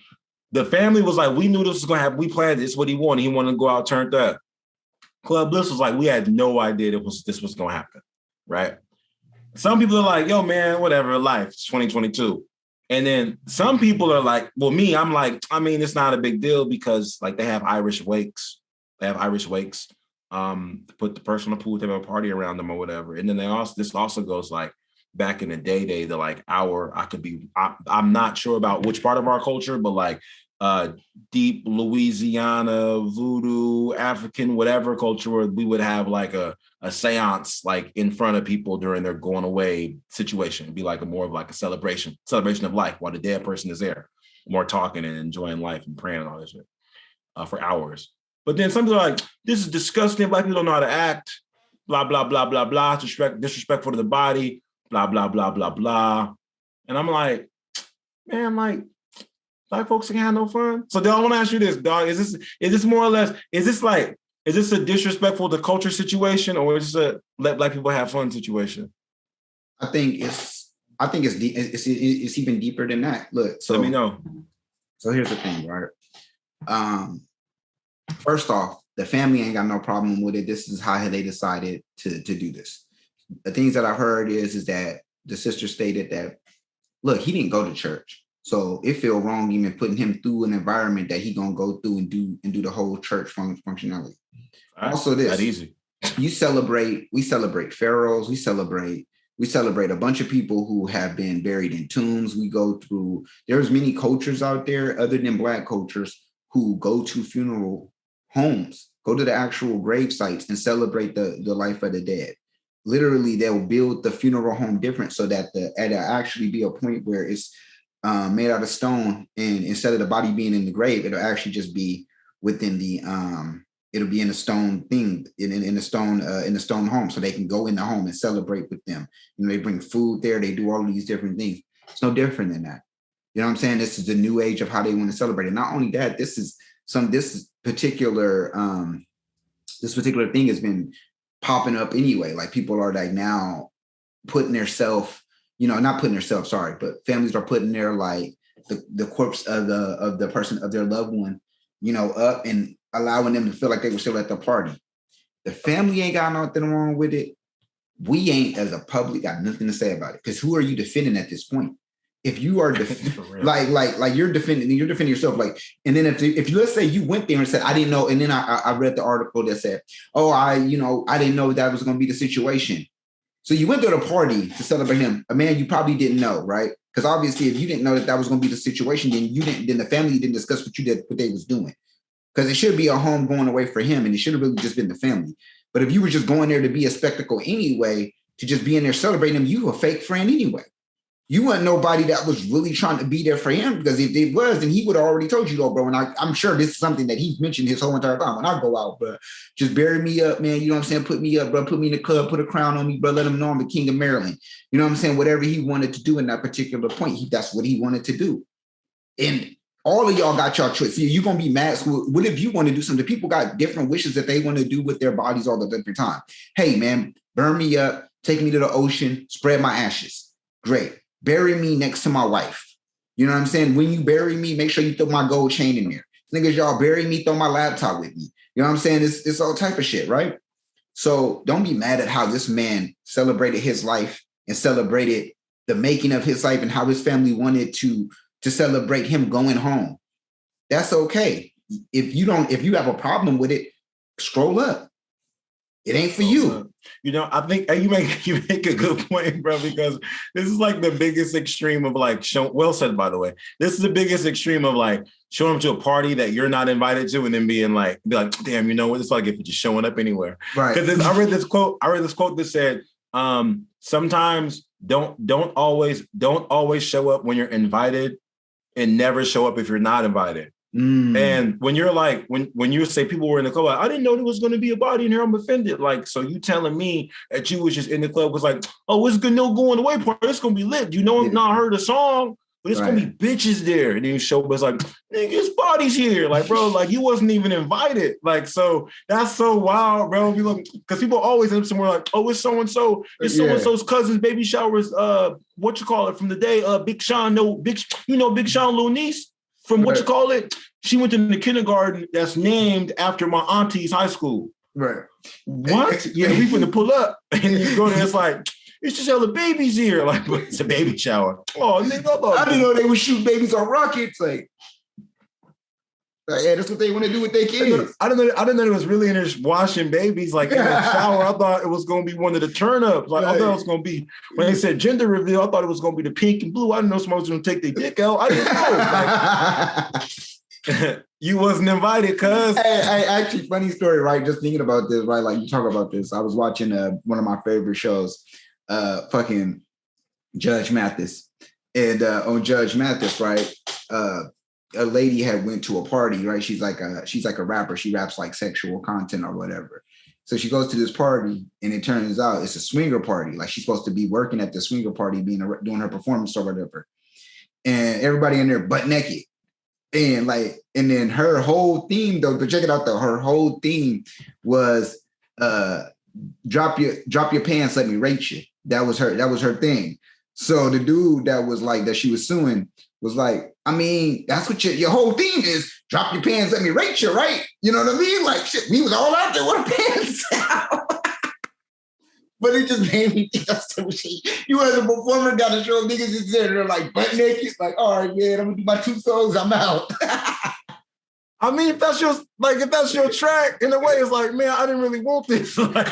The family was like, we knew this was gonna happen. We planned this, what he wanted. He wanted to go out turned up. Club Bliss was like, we had no idea this was gonna happen. Right. Some people are like, yo, man, whatever, life, it's 2022. And then some people are like, well, I'm like, I mean, it's not a big deal because like they have Irish wakes. Put the person on the pool, they have a party around them or whatever. And then this also goes like back in the day, the like I'm not sure about which part of our culture, but like deep Louisiana, voodoo, African, whatever culture where we would have like a seance like in front of people during their going away situation. It'd be like more of like a celebration of life while the dead person is there, more talking and enjoying life and praying and all this shit for hours. But then some people are like, this is disgusting. Black people don't know how to act, blah, blah, blah, blah, blah, disrespectful to the body, blah, blah, blah, blah, blah. And I'm like, man, like, black folks can have no fun. So I want to ask you this, dog. Is this more or less, is this a disrespectful to culture situation, or is this a let black people have fun situation? I think it's even deeper than that. Look, so let me know. So here's the thing, right? First off, The family ain't got no problem with it. This is how they decided to do this. The things that I heard is that the sister stated that, look, he didn't go to church. So it feel wrong even putting him through an environment that he gonna go through and do the whole church functionality. Also, this, that easy. We celebrate pharaohs, we celebrate a bunch of people who have been buried in tombs. We go through, there's many cultures out there other than Black cultures who go to funeral homes, go to the actual grave sites and celebrate the life of the dead. Literally, they'll build the funeral home different so that it'll actually be a point where it's made out of stone, and instead of the body being in the grave, it'll actually just be within the it'll be in a stone thing in a stone home, so they can go in the home and celebrate with them. They bring food there, they do all these different things. It's no different than that. You know what I'm saying? This is the new age of how they want to celebrate it. Not only that, this particular thing has been popping up anyway. Like people are like now putting theirself, not putting themselves, sorry, but families are putting their like the corpse of the person, of their loved one, up and allowing them to feel like they were still at the party. The family ain't got nothing wrong with it. We ain't, as a public, got nothing to say about it. Because who are you defending at this point? If you are like you're defending yourself, like, and then if you, let's say you went there and said, I didn't know, and then I read the article that said, oh, I didn't know that was going to be the situation. So you went to the party to celebrate him, a man you probably didn't know, right? Because obviously, if you didn't know that was going to be the situation, then the family didn't discuss what they was doing. Because it should be a home going away for him, and it should have really just been the family. But if you were just going there to be a spectacle anyway, to just be in there celebrating him, you a fake friend anyway. You weren't nobody that was really trying to be there for him, because if it was, then he would have already told you, though, bro. And I'm sure this is something that he's mentioned his whole entire time. When I go out, bro, just bury me up, man. You know what I'm saying? Put me up, bro. Put me in the club, put a crown on me, bro. Let him know I'm the king of Maryland. You know what I'm saying? Whatever he wanted to do in that particular point, that's what he wanted to do. And all of y'all got y'all choice. You're going to be mad. What if you want to do something? People got different wishes that they want to do with their bodies all the different time. Hey, man, burn me up, take me to the ocean, spread my ashes. Great. Bury me next to my wife. You know what I'm saying? When you bury me, make sure you throw my gold chain in there. Niggas, y'all bury me, throw my laptop with me. You know what I'm saying? It's all type of shit, right? So don't be mad at how this man celebrated his life and celebrated the making of his life and how his family wanted to celebrate him going home. That's okay. If you have a problem with it, scroll up. It ain't for you. I think you make a good point, bro, because this is like the biggest extreme of like well said, by the way. This is the biggest extreme of like showing up to a party that you're not invited to and then be like, damn, you know what? It's like if you're just showing up anywhere. Right. Because I read this quote that said, sometimes don't always show up when you're invited and never show up if you're not invited. And when you're like, when you say people were in the club, like, I didn't know there was going to be a body in here, I'm offended. Like, so you telling me that you was just in the club was like, oh, it's no going away party. It's going to be lit. I've not heard a song, but it's going to be bitches there. And then you show up, it's like, nigga, it's bodies here. Like, bro, like you wasn't even invited. Like, so that's so wild, bro. Because people always end up somewhere like, oh, it's so-and-so. It's so-and-so's cousin's baby showers. What you call it from the day? Big Sean, Big Sean, little niece. From what you call it, she went to the kindergarten that's named after my auntie's high school. Right. What? Yeah, we finna pull up. And you go there, it's like, it's just hella babies here. Like, it's a baby shower. Oh, nigga, I didn't know they would shoot babies on rockets. Like, yeah, that's what they want to do with their kids. I didn't know it was really in there washing babies like in the shower. I thought it was going to be one of the turn-ups. Like, I thought it was going to be, when they said gender reveal, I thought it was going to be the pink and blue. I didn't know someone was going to take their dick out. I didn't know. Like, you wasn't invited, cuz. Hey, actually, funny story, right? Just thinking about this, right? Like, you talk about this. I was watching one of my favorite shows, fucking Judge Mathis. And on Judge Mathis, right? A lady had went to a party, right? She's like a rapper. She raps like sexual content or whatever. So she goes to this party, and it turns out it's a swinger party. Like, she's supposed to be working at the swinger party, doing her performance or whatever. And everybody in there butt naked. And then her whole theme, though, but check it out though, her whole theme was drop your pants, let me rape you. That was her thing. So the dude that she was suing was like, I mean, that's what your whole theme is. Drop your pants, let me rate you, right? You know what I mean? Like, shit, we was all out there with our pants out. But it just made me think of some shit. You as a performer got to show niggas just there. They're like butt naked. Like, all right, man, I'm going to do my 2 songs. I'm out. I mean, if that's your track, in a way, it's like, man, I didn't really want this. Like,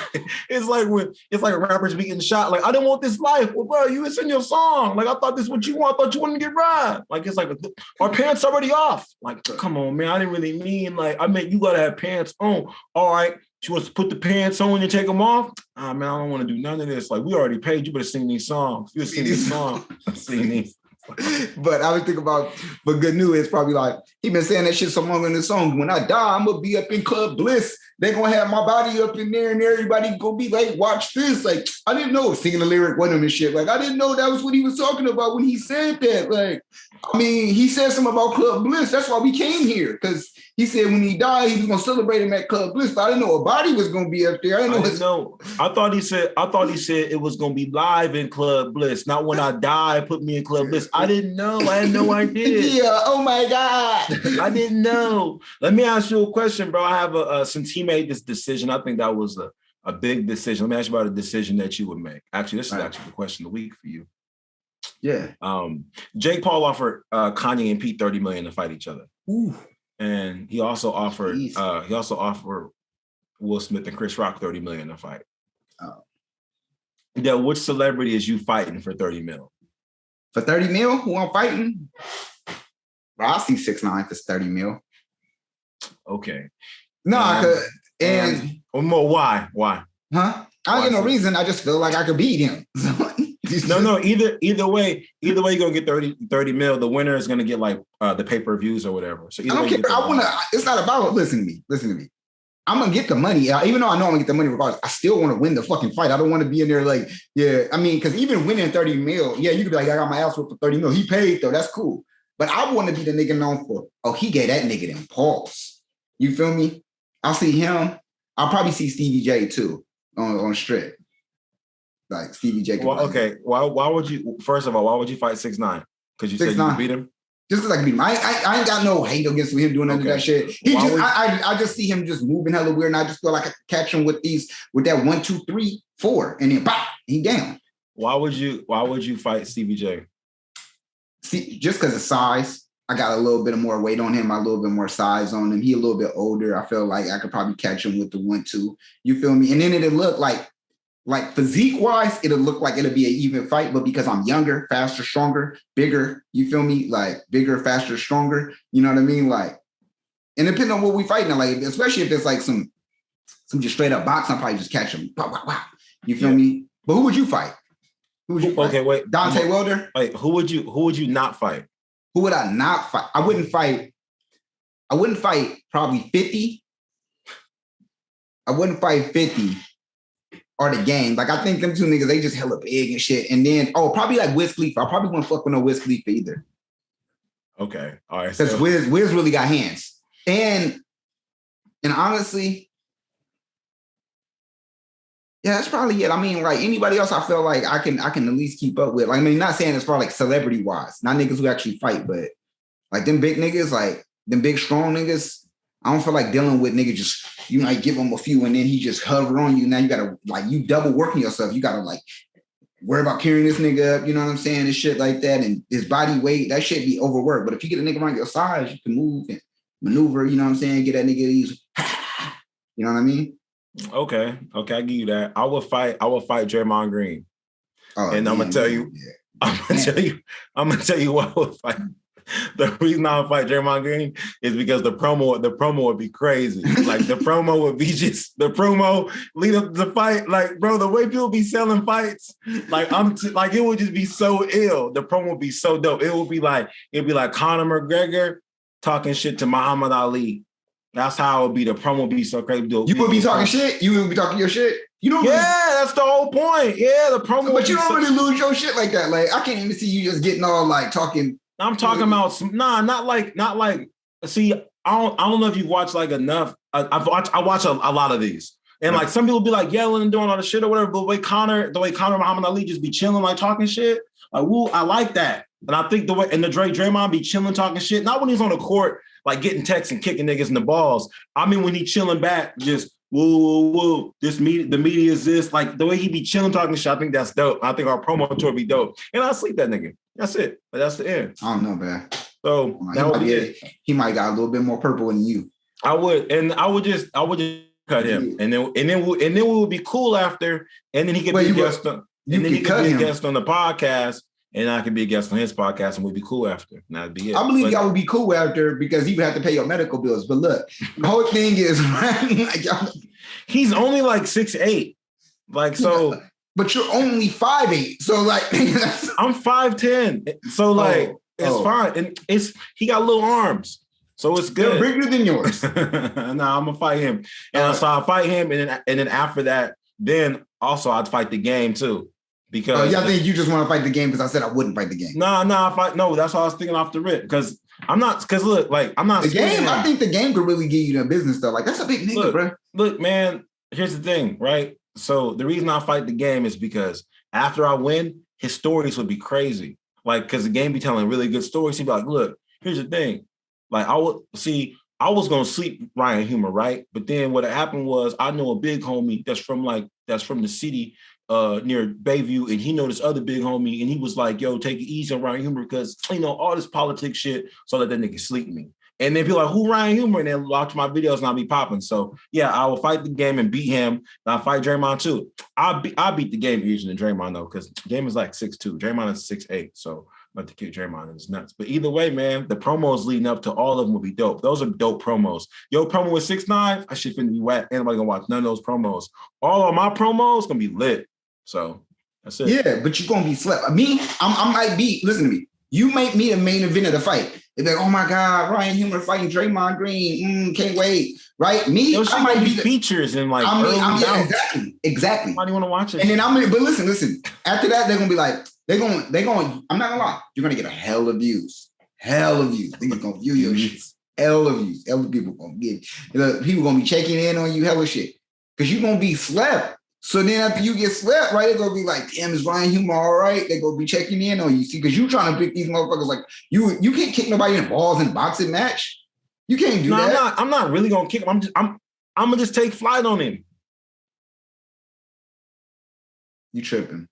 it's like a rapper's being shot. Like, I didn't want this life. Well, bro, it's in your song. Like, I thought this is what you want. I thought you wanted to get robbed. Like, it's like our pants already off. Like, come on, man. I didn't really mean like I meant you gotta have pants on. All right. She wants to put the pants on and take them off. Ah, man, I don't want to do none of this. Like, we already paid. You better sing these songs. You better sing these songs. Sing these. But I was thinking about, but good news is probably like, he been saying that shit so long in the song. When I die, I'm going to be up in Club Bliss. They're going to have my body up in there and everybody going to be like, watch this. Like, I didn't know singing the lyric with him and shit. Like, I didn't know that was what he was talking about when he said that. Like, I mean, he said something about Club Bliss. That's why we came here. Because he said when he died, he was going to celebrate him at Club Bliss. But I didn't know a body was going to be up there. I didn't know. I thought he said it was going to be live in Club Bliss. Not when I die, put me in Club Bliss. I didn't know. I had no idea. Yeah. Oh my God. I didn't know. Let me ask you a question, bro. I have since he made this decision, I think that was a big decision. Let me ask you about a decision that you would make. Actually, this is actually the question of the week for you. Yeah. Jake Paul offered Kanye and Pete $30 million to fight each other. Ooh. And he also offered Will Smith and Chris Rock $30 million to fight. Oh. Yeah, which celebrity is you fighting for $30 million? For $30 million? Who I'm fighting? Bro, I'll see 6ix9ine for $30 million. Okay. No, why? Huh? I don't get no reason. I just feel like I could beat him. No. Either way, you're gonna get 30 mil. The winner is gonna get like the pay-per-views or whatever. So I don't care. It's not about listen to me. I'm gonna get the money. Even though I know I'm gonna get the money regardless, I still want to win the fucking fight. I don't want to be in there like, yeah. I mean, because even winning 30 mil, yeah, you could be like, I got my ass whipped for 30 mil. He paid though. That's cool. But I want to be the nigga known for, he gave that nigga them pause. You feel me? I'll see him. I'll probably see Stevie J too on strip. Like Stevie J. Well, okay. Why would you? First of all, why would you fight 6ix9ine? Because you said you could beat him. Just because I can beat him. I ain't got no hate against him doing none of that shit. I just see him just moving hella weird, and I just feel like I can catch him with that 1, 2, 3, 4, and then pop, he down. Why would you fight Stevie J? See, just because of size. I got a little bit of more weight on him, a little bit more size on him. He a little bit older. I feel like I could probably catch him with the 1, 2. You feel me? And then it'll look like physique wise, it'll look like it'll be an even fight, but because I'm younger, faster, stronger, bigger, you feel me? Like bigger, faster, stronger. You know what I mean? Like, and depending on what we fighting, like especially if it's like some just straight up box, I'll probably just catch him. Wow. You feel me? But who would you fight? Okay, wait. Deontay Wilder? Wait, who would you not fight? Who would I not fight? I wouldn't fight probably 50. I wouldn't fight 50 or the Game. Like, I think them two niggas, they just hella big and shit. And then, probably like Wiz Khalifa. I probably wouldn't fuck with no Wiz Khalifa either. Okay. All right. Because Wiz really got hands. And honestly, yeah, that's probably it. I mean, like anybody else, I feel like I can at least keep up with. Like, I mean, not saying as far like celebrity wise, not niggas who actually fight, but like them big niggas, like them big strong niggas. I don't feel like dealing with niggas just like give him a few and then he just hover on you. Now you gotta like you double working yourself. You gotta like worry about carrying this nigga up. You know what I'm saying? And shit like that, and his body weight, that shit be overworked. But if you get a nigga around your size, you can move and maneuver. You know what I'm saying? Get that nigga these. You know what I mean? Okay, I give you that. I will fight Draymond Green. And I'm gonna tell you why I would fight. The reason I would fight Draymond Green is because the promo would be crazy. Like the promo would be just the promo lead up to the fight. Like, bro, the way people be selling fights, like it would just be so ill. The promo would be so dope. It'd be like Conor McGregor talking shit to Muhammad Ali. That's how it would be. The promo would be so crazy. You would be talking shit? You would be talking your shit? You don't that's the whole point. Yeah, the promo. But you don't really lose your shit like that. Like, I can't even see you just getting all like talking. I'm talking about not like. See, I don't know if you watch like enough. I watch a lot of these, and like some people be like yelling and doing all the shit or whatever. But the way Conor Muhammad Ali just be chilling, like talking shit. Like, woo, I like that. And I think the way and the Draymond be chilling, talking shit, not when he's on the court, like getting texts and kicking niggas in the balls. I mean, when he chilling back, just whoa. The media is this. Like the way he be chilling, talking shit, I think that's dope. I think our promo tour be dope. And I'll sleep that nigga. That's it. But that's the end. I don't know, man. So that would be it. He might got a little bit more purple than you. I would just cut him, and then we would be cool after, and then he could be a guest on, and then he could be a guest on the podcast, and I could be a guest on his podcast, and we'd be cool after. And that'd be it. I believe y'all would be cool after because he would have to pay your medical bills. But look, the whole thing is he's only like 6'8", like so. But you're only 5'8", so like I'm 5'10", so like it's fine, and he got little arms. So it's good. They're bigger than yours. Nah, I'm gonna fight him, and so I fight him, and then after that, then also I'd fight the game too, because y'all think you just want to fight the game because I said I wouldn't fight the game. No, that's what I was thinking off the rip because I'm not look like I'm not the game. I think the game could really give you the business stuff. Like that's a big nigga, bro. Look, man. Here's the thing, right? So the reason I fight the game is because after I win, his stories would be crazy. Like because the game be telling really good stories. He'd be like, look, here's the thing. Like I was gonna sleep Ryan Humor, right? But then what happened was I know a big homie that's from the city near Bayview, and he know this other big homie, and he was like, yo, take it easy on Ryan Humor because all this politics shit, so that nigga sleep me. And then people are like, who Ryan Humor? And then watch my videos and I'll be popping. So yeah, I will fight the game and beat him. And I'll fight Draymond too. I beat the game easier than Draymond though, because game is like 6'2". Draymond is 6'8". So not to kick Draymond is nuts. But either way, man, the promos leading up to all of them will be dope. Those are dope promos. Yo, promo with 6ix9ine, I shit finna be whack. Anybody gonna watch none of those promos. All of my promos gonna be lit. So that's it. Yeah, but you're gonna be slept. Me, I might be, listen to me. You make me the main event of the fight. They're like, oh my God, Ryan Humor fighting Draymond Green. Can't wait. Right? Me, I might be features in like exactly. Why do you want to watch it? And then but listen. After that, they're gonna be like, they're going, I'm not gonna lie, you're gonna get a hell of views. They're gonna view your shit. Hell of views. Hell of people gonna get people gonna be checking in on you, hella shit. Because you're gonna be slept. So then after you get slept, right, they're gonna be like, damn, is Ryan Humor all right? They're gonna be checking in on you. See, because you trying to pick these motherfuckers like you can't kick nobody in the balls in a boxing match. You can't do that. I'm not really gonna kick him. I'm gonna just take flight on him. You tripping.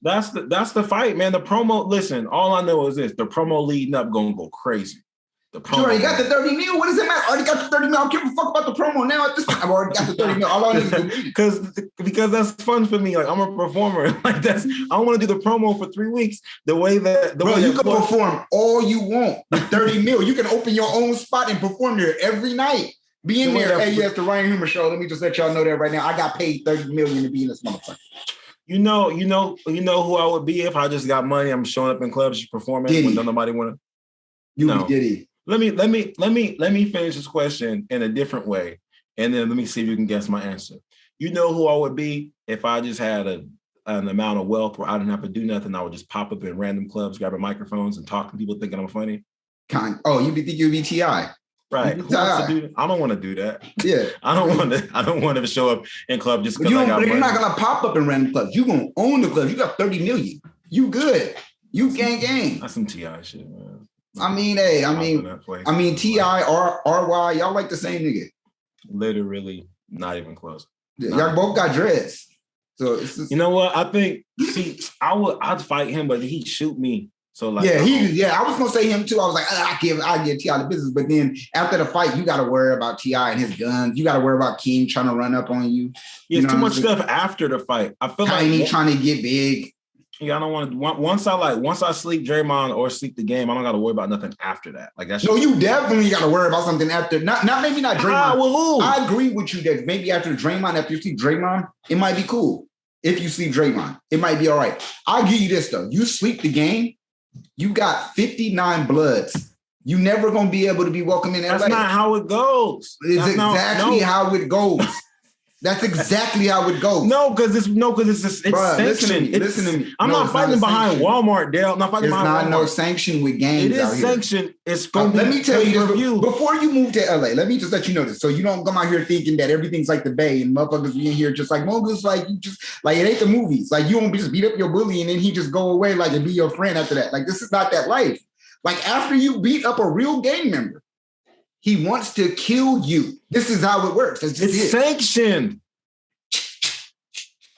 That's the fight, man. The promo, listen, all I know is this: the promo leading up gonna go crazy. You already got the 30 mil. What does it matter? I already got the 30 mil. I don't give a fuck about the promo now. At this point, I've already got the 30 mil. All I need is because that's fun for me. Like I'm a performer. Like I want to do the promo for 3 weeks. You can perform all you want with 30 mil. You can open your own spot and perform there every night. Be in there. Hey, yes, the Ryan Humor Show. Let me just let y'all know that right now. I got paid 30 million to be in this motherfucker. You know who I would be if I just got money. I'm showing up in clubs, just performing when nobody want to. You be Diddy. Let me finish this question in a different way, and then let me see if you can guess my answer. You know who I would be if I just had an amount of wealth where I didn't have to do nothing. I would just pop up in random clubs, grabbing microphones, and talk to people thinking I'm funny. You think you'd be T.I. Right? Who wants to do that? I don't want to do that. Yeah, I don't want to show up in club just because I got money. You're not gonna pop up in random clubs. You're gonna own the club. You got 30 million. You good. You gang. That's some T.I. shit, man. I mean, T.I. R.Y. Y'all like the same nigga. Literally, not even close. Y'all both got dreads. So it's just, you know what? I think. See, I'd fight him, but he'd shoot me. So like, I was gonna say him too. I was like, I give T.I. the business, but then after the fight, you got to worry about T.I. and his guns. You got to worry about King trying to run up on you. Yeah, it's too much stuff after the fight. I feel like trying to get big. Yeah, I don't want to. Once I sleep Draymond or sleep the game, I don't got to worry about nothing after that. Like that's you definitely got to worry about something after. Not maybe not Draymond. Well, I agree with you that maybe after Draymond, after you sleep Draymond, it might be cool. If you sleep Draymond, it might be all right. I'll give you this though. You sleep the game, you got 59 bloods. You never gonna be able to be welcome in LA. That's not how it goes. It's exactly how it goes. That's exactly how it goes. No, because it's sanctioned. Listen to me. I'm not fighting behind Walmart, Dell. I'm not fighting behind Walmart. It's not no sanction with games. It is sanctioned. It's going to be. Let me tell you this before you move to LA. Let me just let you know this, so you don't come out here thinking that everything's like the Bay and motherfuckers be in here just like Mogus, like you just like it ain't the movies. Like you won't just beat up your bully and then he just go away like and be your friend after that. Like this is not that life. Like after you beat up a real gang member, he wants to kill you. This is how it works. It's sanctioned.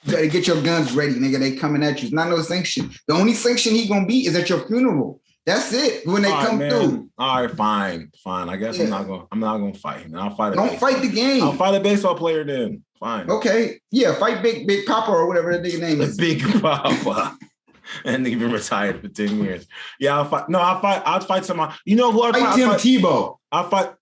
You better get your guns ready, nigga. They coming at you. It's not no sanction. The only sanction he gonna be is at your funeral. That's it. When they come through. All right, fine. I guess I'm not gonna fight him. I'll fight. Don't fight the game. I'll fight a baseball player then. Fine. Okay. Yeah, fight Big Papa or whatever that nigga name is. Big Papa. And they've been retired for 10 years. Yeah, I'll fight. No, I'll fight somebody. You know who I'll fight? Tim Tebow. I'll fight.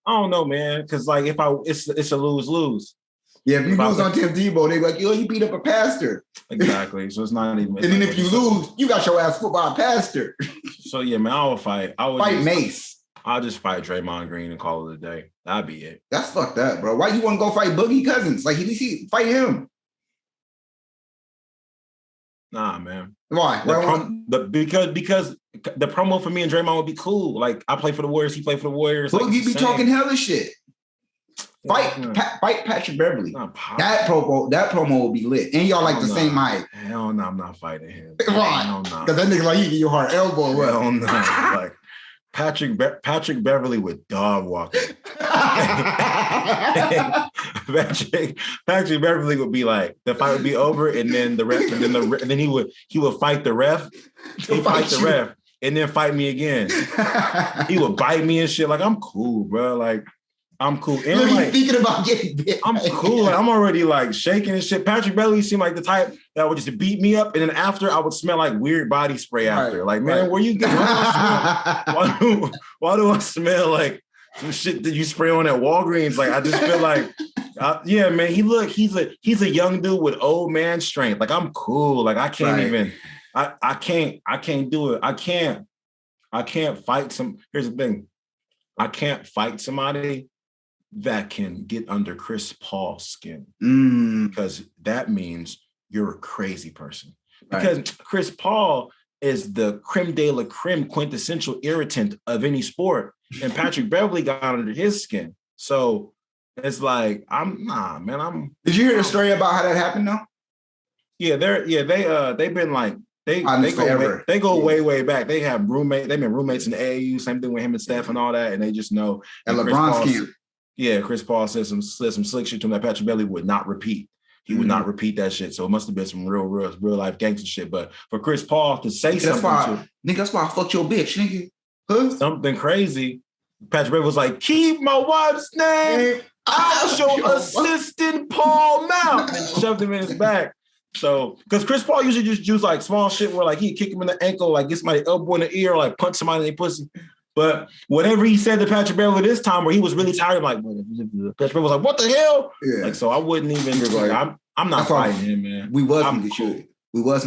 I don't know, man. Because like it's a lose-lose. Yeah, if you lose on Tim Tebow, they be like, yo, you beat up a pastor. Exactly. So it's not even. And then if you lose, you got your ass football pastor. So yeah, man, I will fight. Fight Mace. I'll just fight Draymond Green and call it a day. That'd be it. That's fucked up, bro. Why you want to go fight Boogie Cousins? Like, at least fight him. Nah, man. Why? Because the promo for me and Draymond would be cool. Like, I play for the Warriors, he play for the Warriors. Boogie be talking hella shit. Fight Patrick Beverly. That promo will be lit. And y'all like the same height. Hell no, I'm not fighting him. Why? Because that nigga like you get your hard elbow. Hell no. Like Patrick Beverly with dog walking. Patrick Beverly would be like, the fight would be over, and then the ref, and then he would fight the ref. He'd fight the ref, and then fight me again. He would bite me and shit. Like, I'm cool, bro. Like, I'm cool. And you're like, thinking about getting bit. I'm cool. Like, I'm already like shaking and shit. Patrick Beverly seemed like the type that would just beat me up, and then after I would smell like weird body spray after. Like, man, where you getting? Why do I smell like some shit that you spray on at Walgreens? Like, I just feel like, yeah, man. He's a young dude with old man strength. Like, I'm cool. Like, I can't even. I can't do it. I can't fight some. Here's the thing. I can't fight somebody that can get under Chris Paul's skin, because that means you're a crazy person. Because Chris Paul is the creme de la creme, quintessential irritant of any sport, and Patrick Beverly got under his skin. So it's like, Did you hear the story about how that happened though? Yeah, they've been like. They go way back. They've been roommates in the AAU. Same thing with him and Steph and all that. And they just know. And LeBron's camp. Yeah, Chris Paul said some slick shit to him that Patrick Beverly would not repeat. He would not repeat that shit. So it must have been some real life gangster shit. But for Chris Paul to say that's why I fucked your bitch, nigga. Huh? Something crazy. Patrick Beverly was like, keep my wife's name out your assistant Paul mouth, and shoved him in his back. So, because Chris Paul usually just do like small shit where like he'd kick him in the ankle, like get somebody elbow in the ear, or like punch somebody in the pussy. But whatever he said to Patrick Beverly this time, where he was really tired, like Patrick Beverly was like, "What the hell?" Yeah. Like, so I wouldn't even. Like, I'm not fighting him, man. We was gonna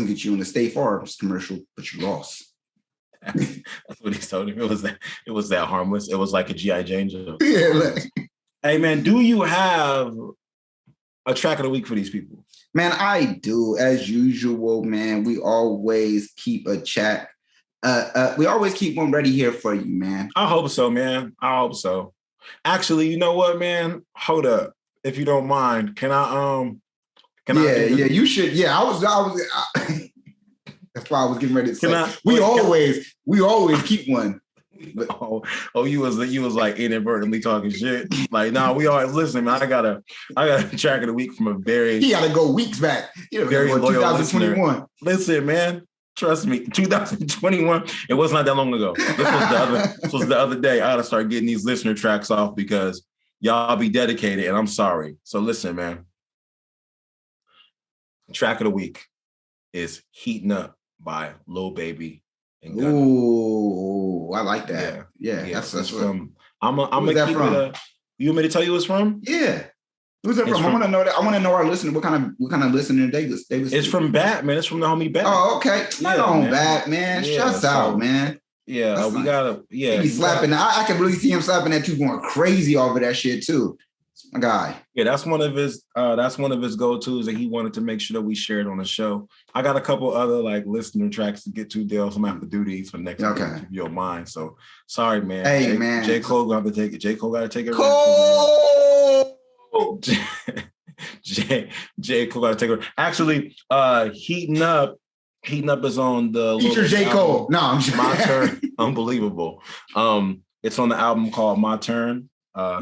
get you in the State Farms commercial, but you lost. That's what he told him. It was that harmless. It was like a G.I. Jane joke. Yeah. Like, hey, man, do you have a track of the week for these people? Man, I do. As usual, man, we always keep a chat. We always keep one ready here for you, man. I hope so, man. I hope so. Actually, you know what, man? Hold up. If you don't mind, can I you should. Yeah, I was that's why I was getting ready to say. We always keep one. But, you was like inadvertently talking shit. Like, nah, we always listen, man. I got a track of the week from a very. He got to go weeks back. Very loyal 2021. Listener. Listen, man. Trust me, 2021. It was not that long ago. This was the other day. I got to start getting these listener tracks off because y'all be dedicated, and I'm sorry. So listen, man. Track of the week is "Heating Up" by Lil Baby. Ooh, I like that. Yeah. That's from. I'm gonna keep it. You want me to tell you what's from? Yeah. Who's that from? I want to know that. I want to know our listener. What kind of listener they it's from Bat, man. It's from the homie Bat. Oh, okay. Right on, Bat, man. Shouts out, man. Yeah, we gotta. Yeah, he be slapping. I can really see him slapping that too, going crazy over that shit too. My guy. Yeah, that's one of his. That's one of his go-tos that he wanted to make sure that we shared on the show. I got a couple other like listener tracks to get to, Dell. So I'm gonna have to do these for next week if you don't mind. So sorry, man. Hey, man. J. Cole gonna have to take it. J. Cole gotta take it. Cole. J. Cole gotta take it. Actually, Heating Up is on the Feature J. Cole. No, I'm just My Turn. Unbelievable. It's on the album called My Turn,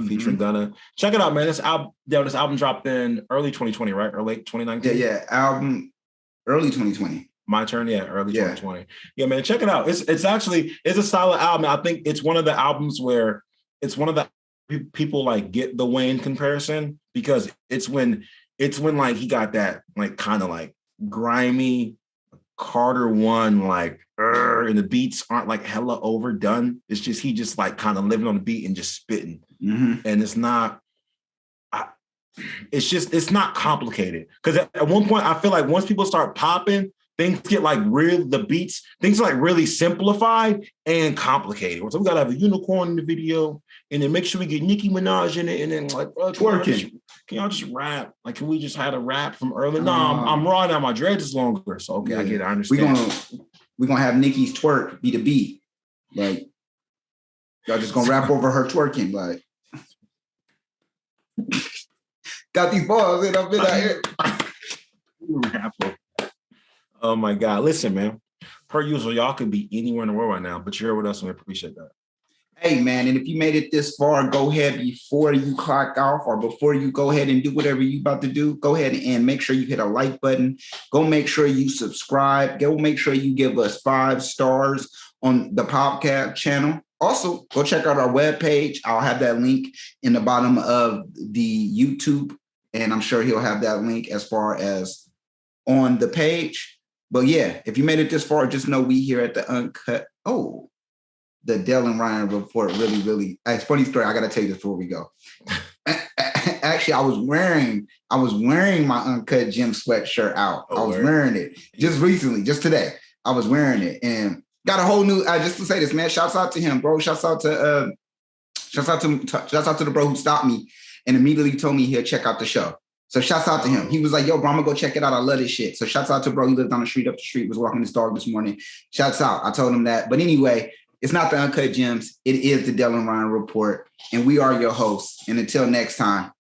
featuring Gunna. Check it out, man. This album dropped in early 2020, right? Or late 2019? Yeah. Album early 2020. My Turn, early 2020. Yeah, man, check it out. It's a solid album. I think it's one of the albums where it's one of the people like get the Wayne comparison because it's when like he got that like kind of like grimy Carter One like and the beats aren't like hella overdone. It's just he just like kind of living on the beat and just spitting. And it's not it's not complicated. Because at one point I feel like once people start popping, things get like things are like really simplified and complicated. So we gotta have a unicorn in the video, and then make sure we get Nicki Minaj in it, and then like twerking. Can y'all just rap? Like, can we just have a rap from earlier? No, I'm raw now. My dreads is longer, so okay, I get it. I understand. We're gonna have Nicki's twerk be the beat. Like, y'all just gonna rap over her twerking. Like, got these balls in up in out here. Oh my God. Listen, man. Per usual, y'all could be anywhere in the world right now, but you're here with us and we appreciate that. Hey, man, and if you made it this far, go ahead before you clock off or before you go ahead and do whatever you about to do, go ahead and make sure you hit a like button. Go make sure you subscribe. Go make sure you give us 5 stars on the podcast channel. Also, go check out our webpage. I'll have that link in the bottom of the YouTube, and I'm sure he'll have that link as far as on the page. But yeah, if you made it this far, just know we here at the Uncut. Oh, the Dell and Ryan report really. It's a funny story. I got to tell you this before we go. Actually, I was wearing my Uncut Gym sweatshirt out. I was wearing it just recently, just today. I was wearing it and got a whole new. Just to say this, man. Shouts out to him, bro. Shouts out to the bro who stopped me and immediately told me he'll check out the show. So shouts out to him. He was like, yo, bro, I'm gonna go check it out. I love this shit. So shouts out to bro. He lived on the street up the street, was walking his dog this morning. Shouts out. I told him that. But anyway, it's not the Uncut Gems. It is the Dell and Ryan Report. And we are your hosts. And until next time,